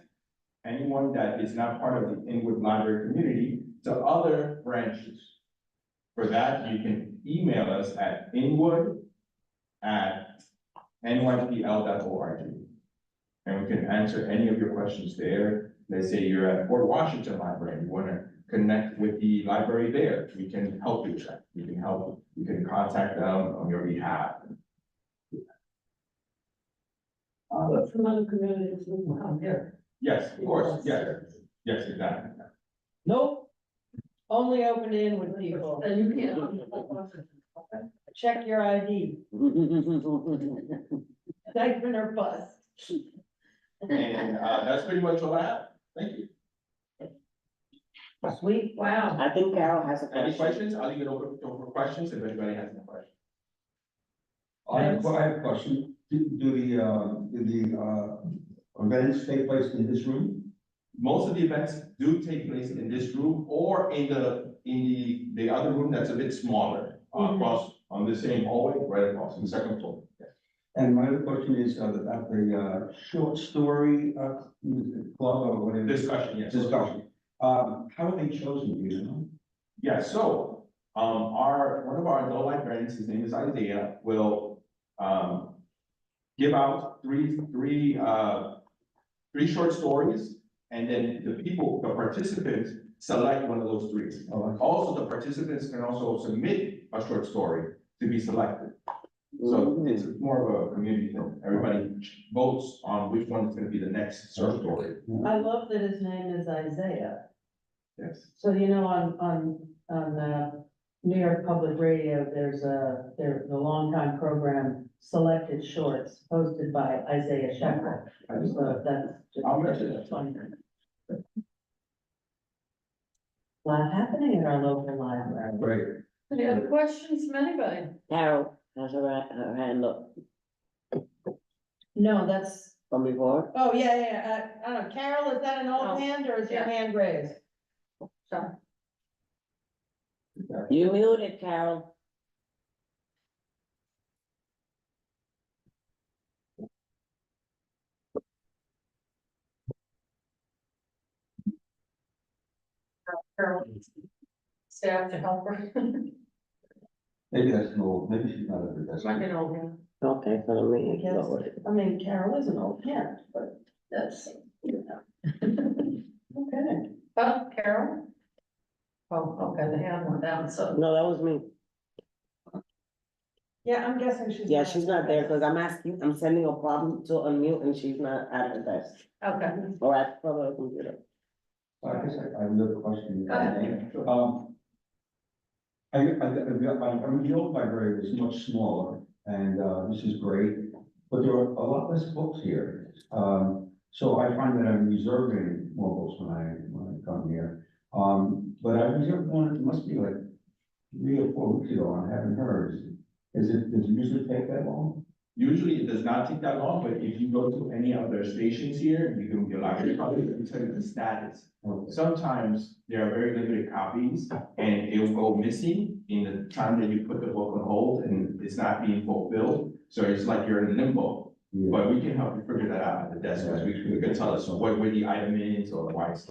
anyone that is not part of the Inwood Library community to other branches. For that, you can email us at inwood@nypl.org. And we can answer any of your questions there. Let's say you're at Fort Washington Library, you want to connect with the library there, we can help you with that. We can help, you can contact them on your behalf. But from other communities, we can come here. Yes, of course, yes, yes, exactly. Nope. Only open in with people. And you can't. Check your ID, diaper or bus. And, that's pretty much all I have. Thank you. Sweet, wow. I think Carol has a Any question. questions? I'll leave it open for questions if anybody has any questions. I have a question. Do the events take place in this room? Most of the events do take place in this room or in the other room that's a bit smaller, across on the same hallway, right across on the second floor. Yes. And my other question is about the short story club or whatever. Discussion, yes. Discussion. How are they chosen, do you know? Yeah, so, one of our adult librarians, his name is Isaiah, will, give out three short stories, and then the participants select one of those 3. Also, the participants can also submit a short story to be selected. So it's more of a community thing. Everybody votes on which one is gonna be the next short story. I love that his name is Isaiah. Yes. So you know, on New York Public Radio, there's a longtime program, Selected Shorts, hosted by Isaiah Shepherd. So that's just. I'll mention that. Fun. Lot happening in our local library. Right. Any other questions from anybody? Carol has her hand up No, that's, from before. oh, yeah, I don't know, Carol, is that an Oh, old hand or is your yeah. hand raised? Sorry. You muted, Carol. Carol, staff to help her. Maybe that's an old, maybe she's not at her desk. Might be an old hand. Okay, so let me. Yes. lower it. I mean, Carol is an old hand, but That's. okay. Oh, Carol? Oh, okay, the hand went down, so. No, that was me. Yeah, I'm guessing she's. Yeah, she's not there because I'm sending a problem to unmute and she's not at her desk Okay. or at her computer. I guess I have another question. Go ahead. I mean, the old library was much smaller, and this is great. but there are a lot less books here. So I find that I'm reserving more books when I come here. But I reserved one, it must be like 3 or 4 weeks ago, and I haven't heard. Does it usually take that long? Usually it does not take that long, but if you go to any of their stations here, you can be like, probably tell you the status. Okay. Sometimes there are very limited copies and it will go missing in the time that you put the book on hold and it's not being fulfilled. So it's like you're in limbo, Yeah. but we can help you figure that out at the desk. We can tell us where the item is or why it's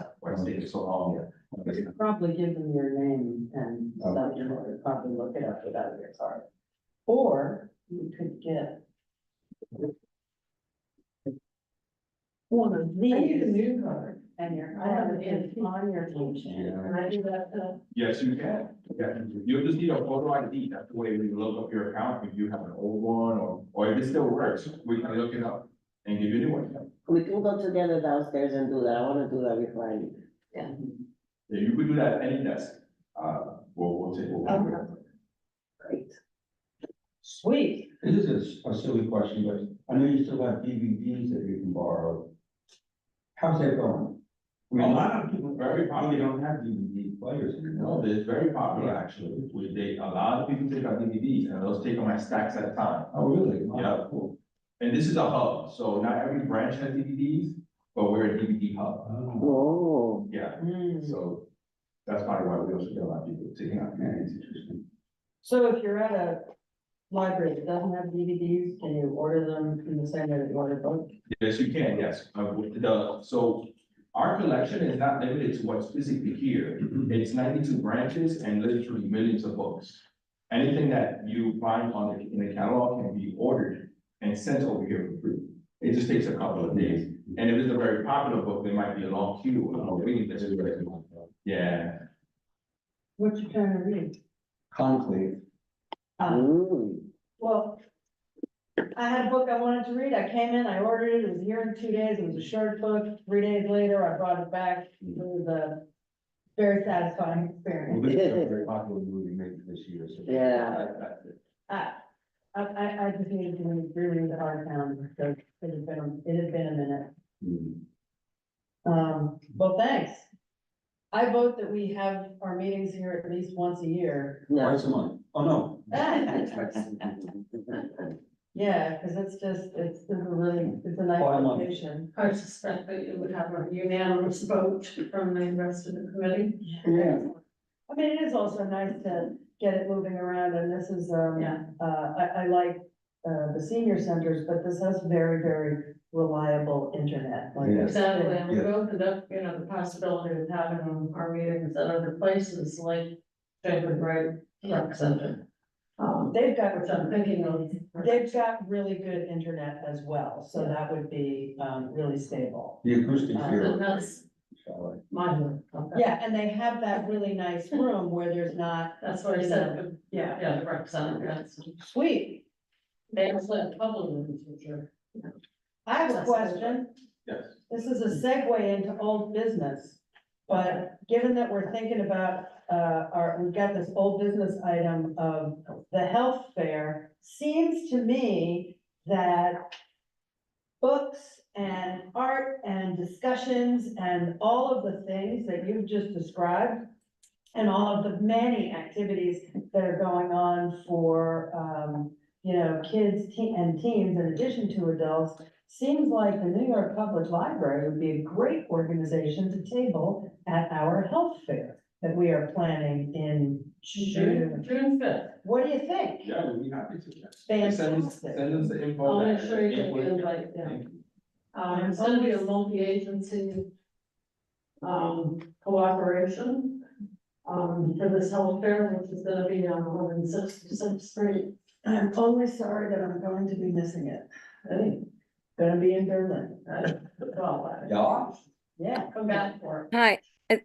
taking so long. You could probably give them your name and stuff, you know, they'd probably look it up without your card. Or you could get one of I need a these new card. and I have it on your phone. Can I do that? Yes, you can. Yeah, you just need a photo ID. That's the way we look up your account. If you have an old one or if it still works, we can look it up and give you a new one. We can go together downstairs and do that. I wanna do that before I leave. Yeah. Yeah, you could do that at any desk. We'll take. Great. Sweet. This is a silly question, but I know you still have DVDs that you can borrow. How's that going? I mean, a lot of people Very probably popular. don't have DVD players anymore. No, it's very popular actually. A lot of people take our DVDs and those take them as stacks at a time. Oh, really? Wow, Yeah. Cool. And this is a hub, so not every branch has DVDs, but we're a DVD hub. Oh, Oh, Yeah, Mm. so that's probably why we also get a lot of people taking out yeah, DVDs. it's interesting. So if you're at a library that doesn't have DVDs, can you order them in the same way that you order books? Yes, you can, yes. So our collection is not limited to what's physically here. It's 92 branches and literally millions of books. Anything that you find in the catalog can be ordered and sent over here for free. It just takes a couple of days. And if it's a very popular book, there might be a long queue or a long waiting list. Yeah. What you trying to read? Conclave. Well, I had a book I wanted to read. I came in, I ordered it. It was here in 2 days. It was a short book. 3 days later, I brought it back. It was a very satisfying Well, experience. this is a very popular movie made this year, so. Yeah. I just needed to reread the Hard Town because it had been a minute. Hmm. Well, thanks. I vote that we have our meetings here at least once a year. Twice a month. Oh, no. Yeah, because it's a nice Quite a month. location. I suspect that you would have a unanimous vote from the rest of the committee. Yeah. I mean, it is also nice to get it moving around, and this is, Yeah. I like, the senior centers, but this has very, very reliable internet. Like, Yeah. Exactly, and we've Yeah. opened up, the possibility of having our meetings at other places like Sacred Right Rec Center. They've got, Which I'm thinking of. they've got really good internet as well, so that would be, really stable. The acoustics And here. that's my work. Okay. Yeah, and they have that really nice room where there's not, That's what I said, yeah, yeah, the rec center, yes. sweet. They also have public rooms, which are. I have a question. Yes. This is a segue into old business. But given that we're thinking about, we've got this old business item of the health fair, seems to me that books and art and discussions and all of the things that you've just described and all of the many activities that are going on for, kids and teens in addition to adults, seems like the New York Public Library would be a great organization to table at our health fair that we are planning in June. June 5th. What do you think? Yeah, we'd be happy to. Yes. Fantastic. Send us the info. I'll make that- sure you get the input. invite, yeah. Thank you. It's gonna be a multi-agency cooperation for this health fair, which is gonna be on 166th Street. I'm only sorry that I'm going to be missing it. Hey, gonna be in Berlin. Yeah. Yeah. Come back for it. Hi,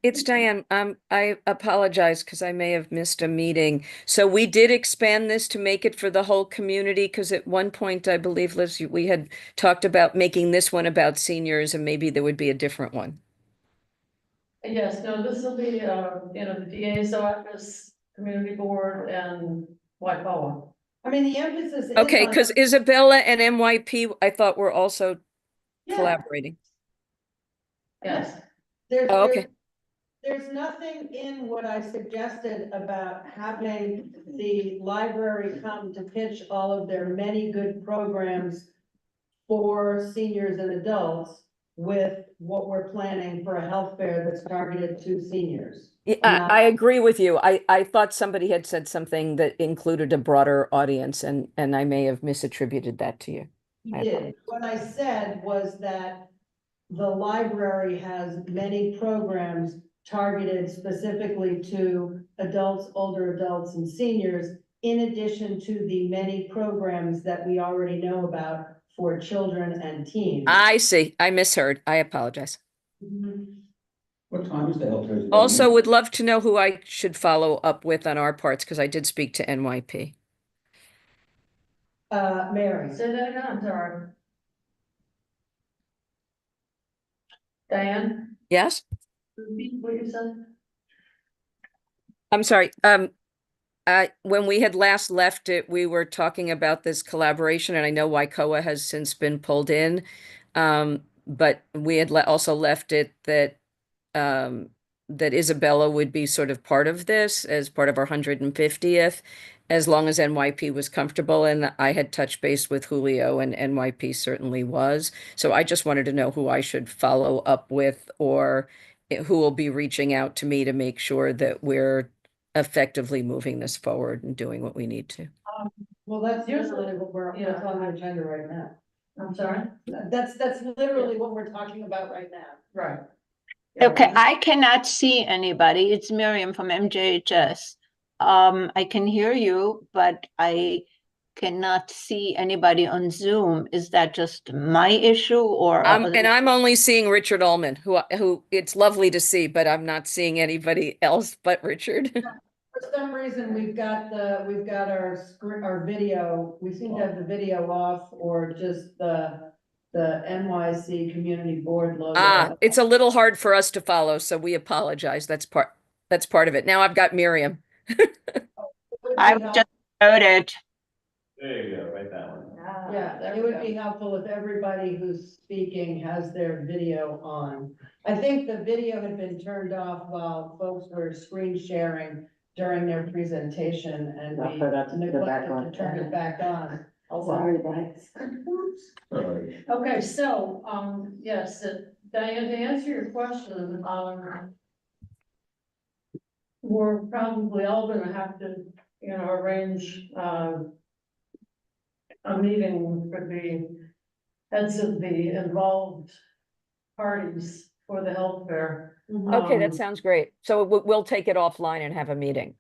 it's Diane. I apologize because I may have missed a meeting. So we did expand this to make it for the whole community, because at one point, I believe, Liz, we had talked about making this one about seniors and maybe there would be a different one. Yes, no, this will be, the DA's office, community board and Waikoa. I mean, the emphasis is. Okay, on- because Isabella and NYP, I thought were also Yeah, collaborating. Yes. There's, Oh, okay. there's nothing in what I suggested about having the library come to pitch all of their many good programs for seniors and adults with what we're planning for a health fair that's targeted to seniors. Yeah, Not- I agree with you. I thought somebody had said something that included a broader audience, and I may have misattributed that to you. You did. What I said was that the library has many programs targeted specifically to adults, older adults, and seniors, in addition to the many programs that we already know about for children and teens. I see. I misheard. I apologize. Mhm. What time is the health fair? Also, would love to know who I should follow up with on our parts, because I did speak to NYP. Mary. Say that again, I'm sorry. Diane, Yes? repeat what you said? I'm sorry. When we had last left it, we were talking about this collaboration, and I know Waikoa has since been pulled in. But we had also left it that that Isabella would be sort of part of this as part of our 150th, as long as NYP was comfortable. And I had touched base with Julio, and NYP certainly was. So I just wanted to know who I should follow up with, or who will be reaching out to me to make sure that we're effectively moving this forward and doing what we need to. Well, that's Usually, usually what we're, yeah. what's on the agenda right now. I'm sorry? That's literally what we're talking about right now. Right. Okay, I cannot see anybody. It's Miriam from MJHS. I can hear you, but I cannot see anybody on Zoom. Is that just my issue or? And I'm only seeing Richard Ullman, who it's lovely to see, but I'm not seeing anybody else but Richard. For some reason, we've got our video, we seem to have the video off, or just the NYC Community Board logo. It's a little hard for us to follow, so we apologize. That's part of it. Now I've got Miriam. I've just noted. There you go, right that one. Yeah, it would be helpful if everybody who's speaking has their video on. I think the video had been turned off while folks were screen sharing during their presentation, and I forgot to put it back neglected on. to turn it back on. Sorry, guys. Sorry. Okay, so, yes, Diane, to answer your question, we're probably all gonna have to, arrange, a meeting for the heads of the involved parties for the health fair. Okay, that sounds great. So we'll take it offline and have a meeting.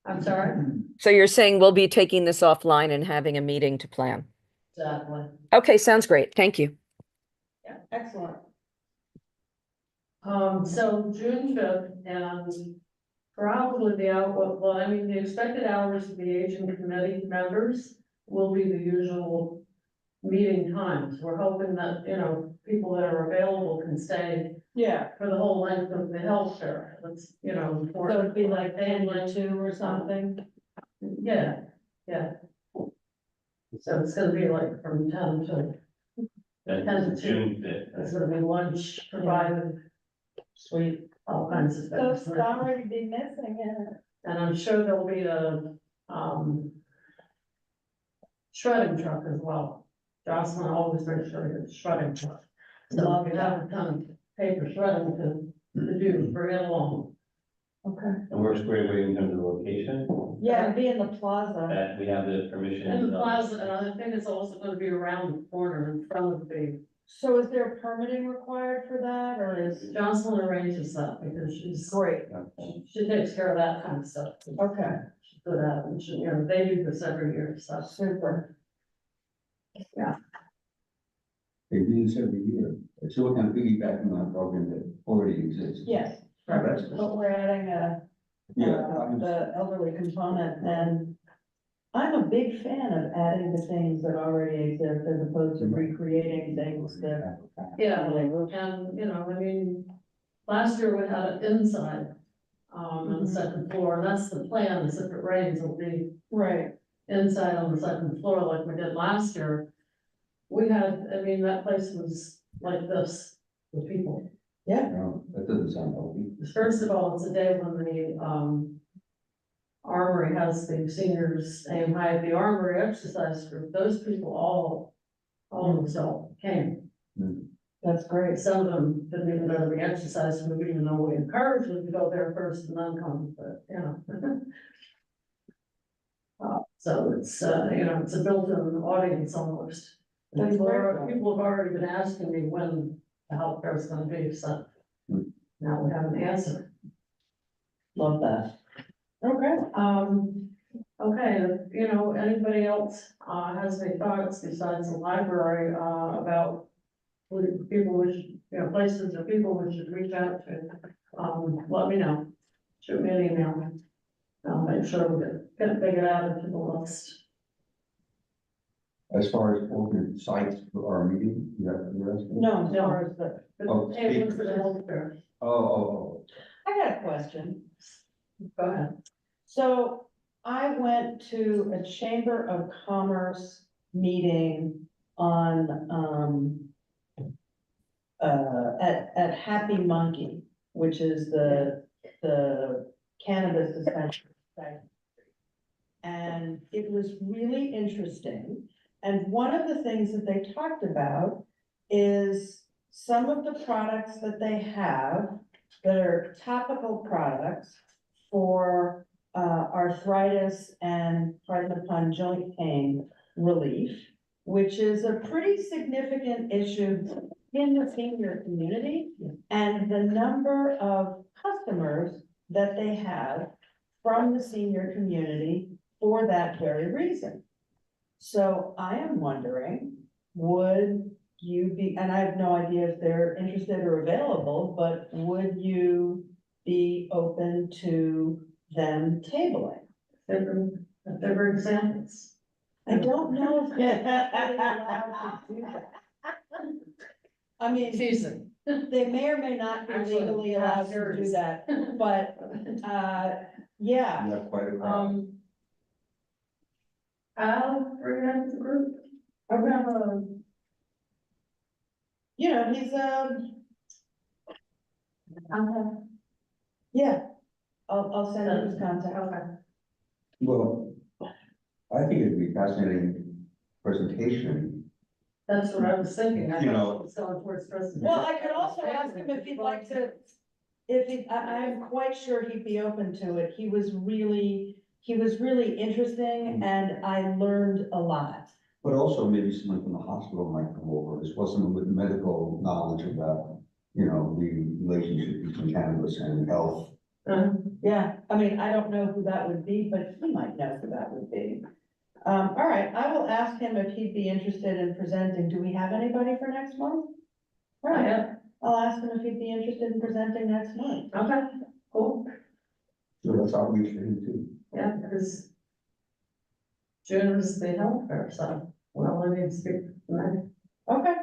I'm sorry? So you're saying we'll be taking this offline and having a meeting to plan? Exactly. Okay, sounds great. Thank you. Yeah, excellent. So June 5th, and probably the expected hours of the aging committee members will be the usual meeting times. We're hoping that, people that are available can stay Yeah, for the whole length of the health fair. That's, so important. it'd be like 10 to 2 or something. Yeah, yeah. So it's gonna be like from 10 to, That's June 5th. it's gonna be lunch provided, sweet, all kinds of things. already be missing it. And I'm sure there'll be a, shredding truck as well. Jocelyn always makes sure it's shredding truck. So if you have a ton of paper shredding to do, bring it along. Okay. And we're squared away in terms of location, Yeah, it'd be in the plaza. that we have the permission. And the plaza, and I think it's also gonna be around the corner in front of the, So is there permitting required for that, or is? Jocelyn arranges that because she's, Great, she takes care of that kind of stuff. okay, She's good at it, and she, they do this every year, so. super. They do this every year. So we're kind of piggybacking on a program that already exists. Yes, Right, that's- but we're adding the elderly component, and I'm a big fan of adding the things that already exist as opposed to recreating things that. Yeah, and, last year we had it inside, on the second floor, and that's the plan, is if it rains, it'll be Right, inside on the second floor like we did last year. We had, I mean, that place was like this with people. No, that doesn't sound healthy. First of all, it's a day when the, Armory has the seniors aim high at the Armory exercise group. Those people all of them came. That's great. Some of them didn't even go to the exercise group, even though we encouraged them to go there first and then come, but, you know. So it's, you know, it's a built-in audience almost. That's People very are- cool. people have already been asking me when the health fair is gonna be, so now we have an answer. Love that. Okay. Okay, if, you know, anybody else, has any thoughts besides the library, about people which, you know, places or people we should reach out to, let me know. Shoot me an email. I'll make sure we get it figured out into the list. As far as alternate sites for our meeting, is that what you're asking? No, as far as the, Oh, But, hey, what's the health fair? Oh. I got a question. Go ahead. So I went to a Chamber of Commerce meeting on, at Happy Monkey, which is the cannabis dispensary. And it was really interesting. And one of the things that they talked about is some of the products that they have that are topical products for arthritis and, pardon the pun, joint pain relief, which is a pretty significant issue in the senior community. And the number of customers that they have from the senior community for that very reason. So I am wondering, would you be, and I have no idea if they're interested or available, but would you be open to them tabling? If there were examples. I don't know if they're legally allowed to do that. I mean, Teasing. they may or may not be Actually, legally allowed to do that, but, yeah. You have quite a crowd. I'll bring it up to the group. I have a. You know, he's, yeah, I'll send you his contact. Okay. Well, I think it'd be fascinating presentation. That's what I was thinking. I You thought know- it was going towards presentation. Well, I could also ask him if he'd like to, if he, I'm quite sure he'd be open to it. He was really interesting and I learned a lot. But also maybe someone from the hospital might come over as well, someone with medical knowledge about, you know, the relationship between cannabis and health. Yeah, I mean, I don't know who that would be, but he might know who that would be. All right, I will ask him if he'd be interested in presenting. Do we have anybody for next month? All right, Yeah, I'll ask him if he'd be interested in presenting next month. okay, cool. So that's outreach for him too. Yeah, because June is the health fair, so, well, I need to speak tonight. Okay,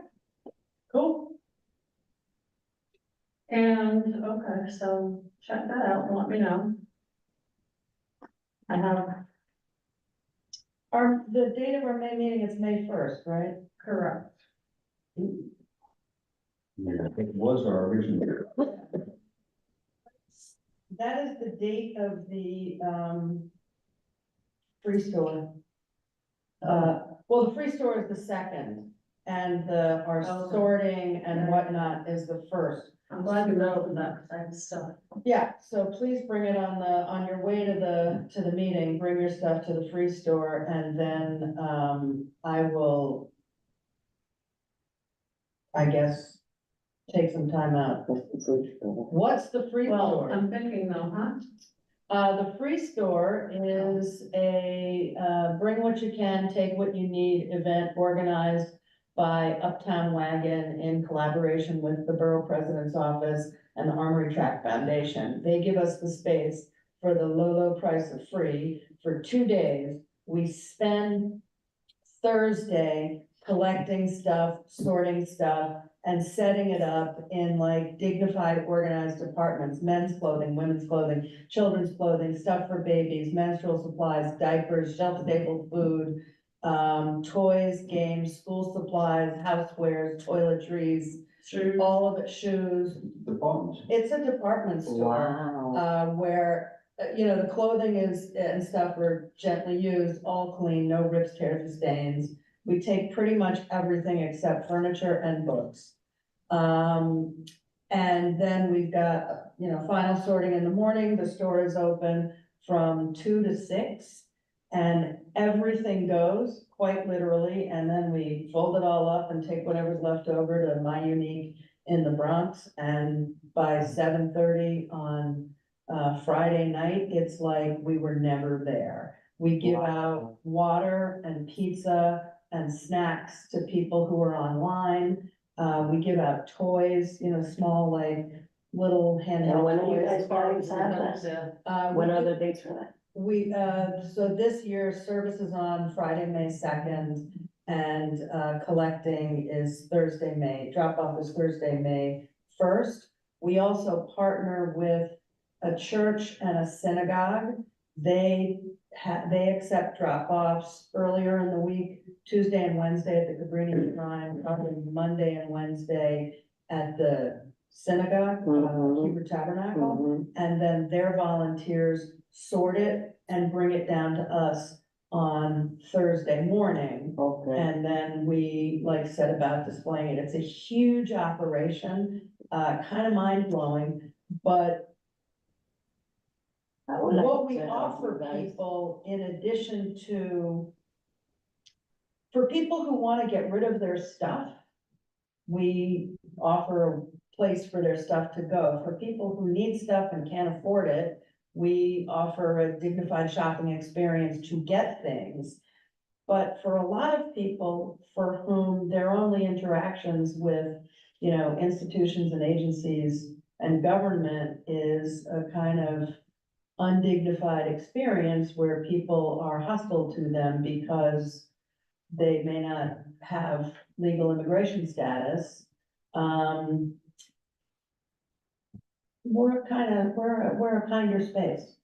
cool. And, okay, so check that out and let me know. I have, The date of our May meeting is May 1st, right? correct. Yeah, it was our original. That is the date of the, free store. Well, the free store is the second, and our Okay. sorting and whatnot is the first. I'm glad you know that, because I have stuff. Yeah, so please bring it on your way to the meeting, bring your stuff to the free store, and then, I will, I guess, take some time out. What's the free Well, store? I'm thinking though, huh? The free store is a, bring what you can, take what you need event organized by Uptown Wagon in collaboration with the Borough President's Office and the Armory Track Foundation. They give us the space for the low price of free for 2 days. We spend Thursday collecting stuff, sorting stuff, and setting it up in like dignified, organized departments, men's clothing, women's clothing, children's clothing, stuff for babies, menstrual supplies, diapers, shelf-stable food, toys, games, school supplies, housewares, toiletries, Shoes. all of it, shoes. Departments. It's a department store, Wow. where, you know, the clothing is, and stuff are gently used, all clean, no rips, tears, or stains. We take pretty much everything except furniture and books. And then we've got, you know, final sorting in the morning. The store is open from 2 to 6. And everything goes, quite literally, and then we fold it all up and take whatever's left over to My Unique in the Bronx. And by 7:30 on Friday night, it's like we were never there. We give out water and pizza and snacks to people who are online. We give out toys, you know, small, like, little And handheld when are you toys. guys planning to have that? When are the dates for that? We, so this year, service is on Friday, May 2nd, and, collecting is drop off is Thursday, May 1st. We also partner with a church and a synagogue. They accept drop-offs earlier in the week, Tuesday and Wednesday at the Cabrini Shrine, probably Monday and Wednesday at the synagogue, Hebrew Tabernacle. Mhm. And then their volunteers sort it and bring it down to us on Thursday morning. Okay. And then we like set about displaying it. It's a huge operation, kind of mind blowing, but I would like what we to help offer you guys. people in addition to, for people who want to get rid of their stuff, we offer a place for their stuff to go. For people who need stuff and can't afford it, we offer a dignified shopping experience to get things. But for a lot of people for whom their only interactions with, you know, institutions and agencies and government is a kind of undignified experience where people are hostile to them because they may not have legal immigration status. We're a kinder space.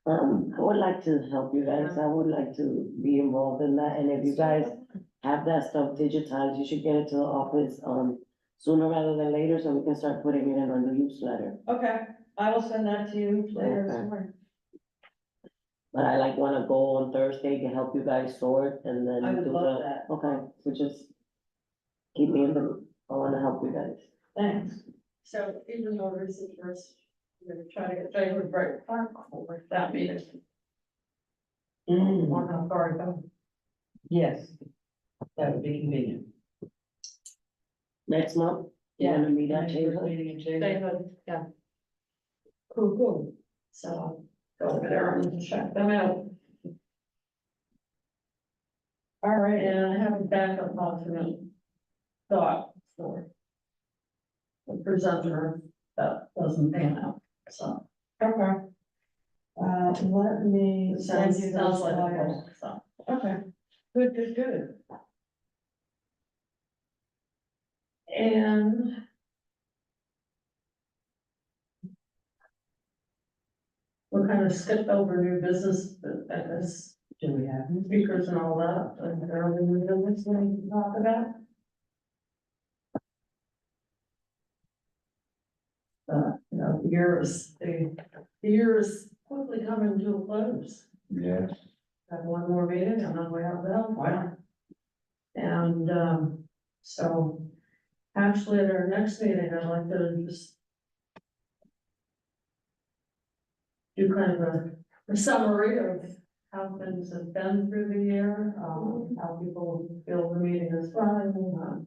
I would like to help you guys. I would like to be involved in that. And if you guys have that stuff digitized, you should get it to the office, sooner rather than later, so we can start putting it in our newsletter. Okay, I will send that to you later this Okay. morning. But I like wanna go on Thursday to help you guys sort and then I would do love the, that. okay, so just keep me in the, I wanna help you guys. Thanks. So even though this is first, we're gonna try to get David Bright Park for that meeting. On how far it goes. Yes, that would be convenient. Next month, you wanna meet at Chamber? Meeting in Chamber. David, yeah, Cool. so go over there and check them out. All right, And I have a backup alternate thought for the presenter that doesn't pan out, so. okay. Let me It send sounds, you sounds those like a flyers. goal, so. Okay, good. And we're kind of skipped over new business, and this Do we have? speakers and all that, and there are new business we need to talk about. You know, the year is quickly coming to a close. Yes. Have one more meeting and then we have the health plan. And, so actually at our next meeting, I'd like to just do kind of a summary of how things have been through the year, how people feel the meeting is running,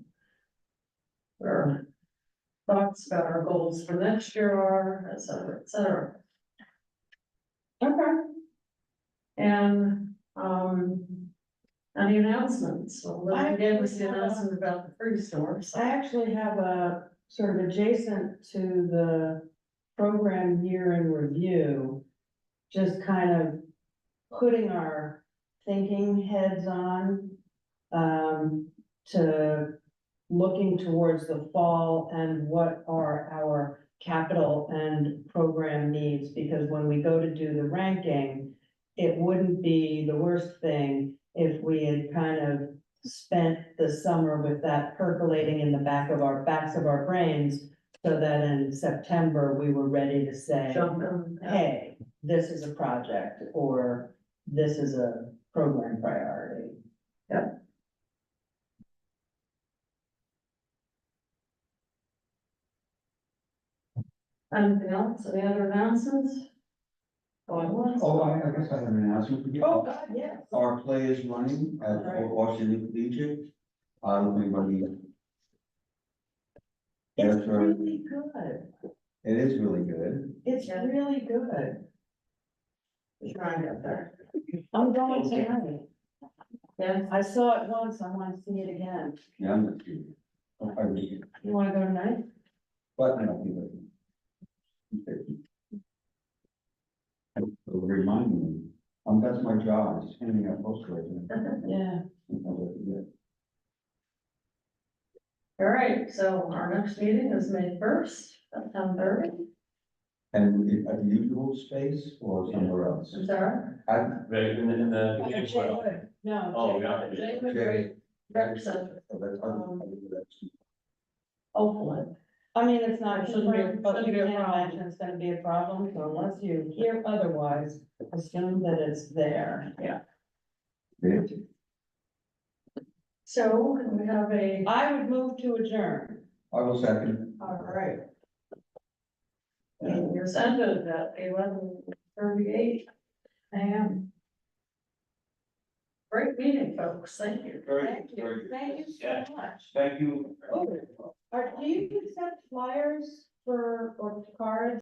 their thoughts about our goals for next year are, et cetera, et cetera. Okay. And, any announcements? Well, I Leslie gave us the actually have a- announcement about the free store, so. I actually have a sort of adjacent to the program year in review, just kind of putting our thinking heads on, to looking towards the fall and what are our capital and program needs, because when we go to do the ranking, it wouldn't be the worst thing if we had kind of spent the summer with that percolating in the backs of our brains, so that in September, we were ready to say, hey, this is a project, or this is a program priority. Anything else, any other announcements? Going once? Oh, I guess I have an announcement for you. Oh, God, yes. Our play is running at Right. Washington Collegiate. I don't think anybody. It's Yes, sir. really good. It is really good. It's Yeah. really good. Trying to get there. I'm going tonight. Yeah, I saw it once, I want to see it again. Yeah, I'm not kidding. I really, You wanna go tonight? but I don't think it. Remind me, that's my job, just handing out postcards. Yeah. all right, so our next meeting is May 1st at 10:30. And at the usual space or somewhere else? Is that right? Right, in the beginning, well, No. Oh, Jay yeah. Wood. Jay Wood, great representative. So that's- Hopefully. I mean, it's not, Shouldn't be- but you shouldn't be a can't problem. imagine it's gonna be a problem, so unless you hear otherwise, assume that it's there. Yeah. So can we have a, I would move to adjourn. I will second. all right. And you're sent at 11:38 a.m. Great meeting, folks, thank you. Thank you, thank you so much. Thank you. Oh, do you accept flyers or cards?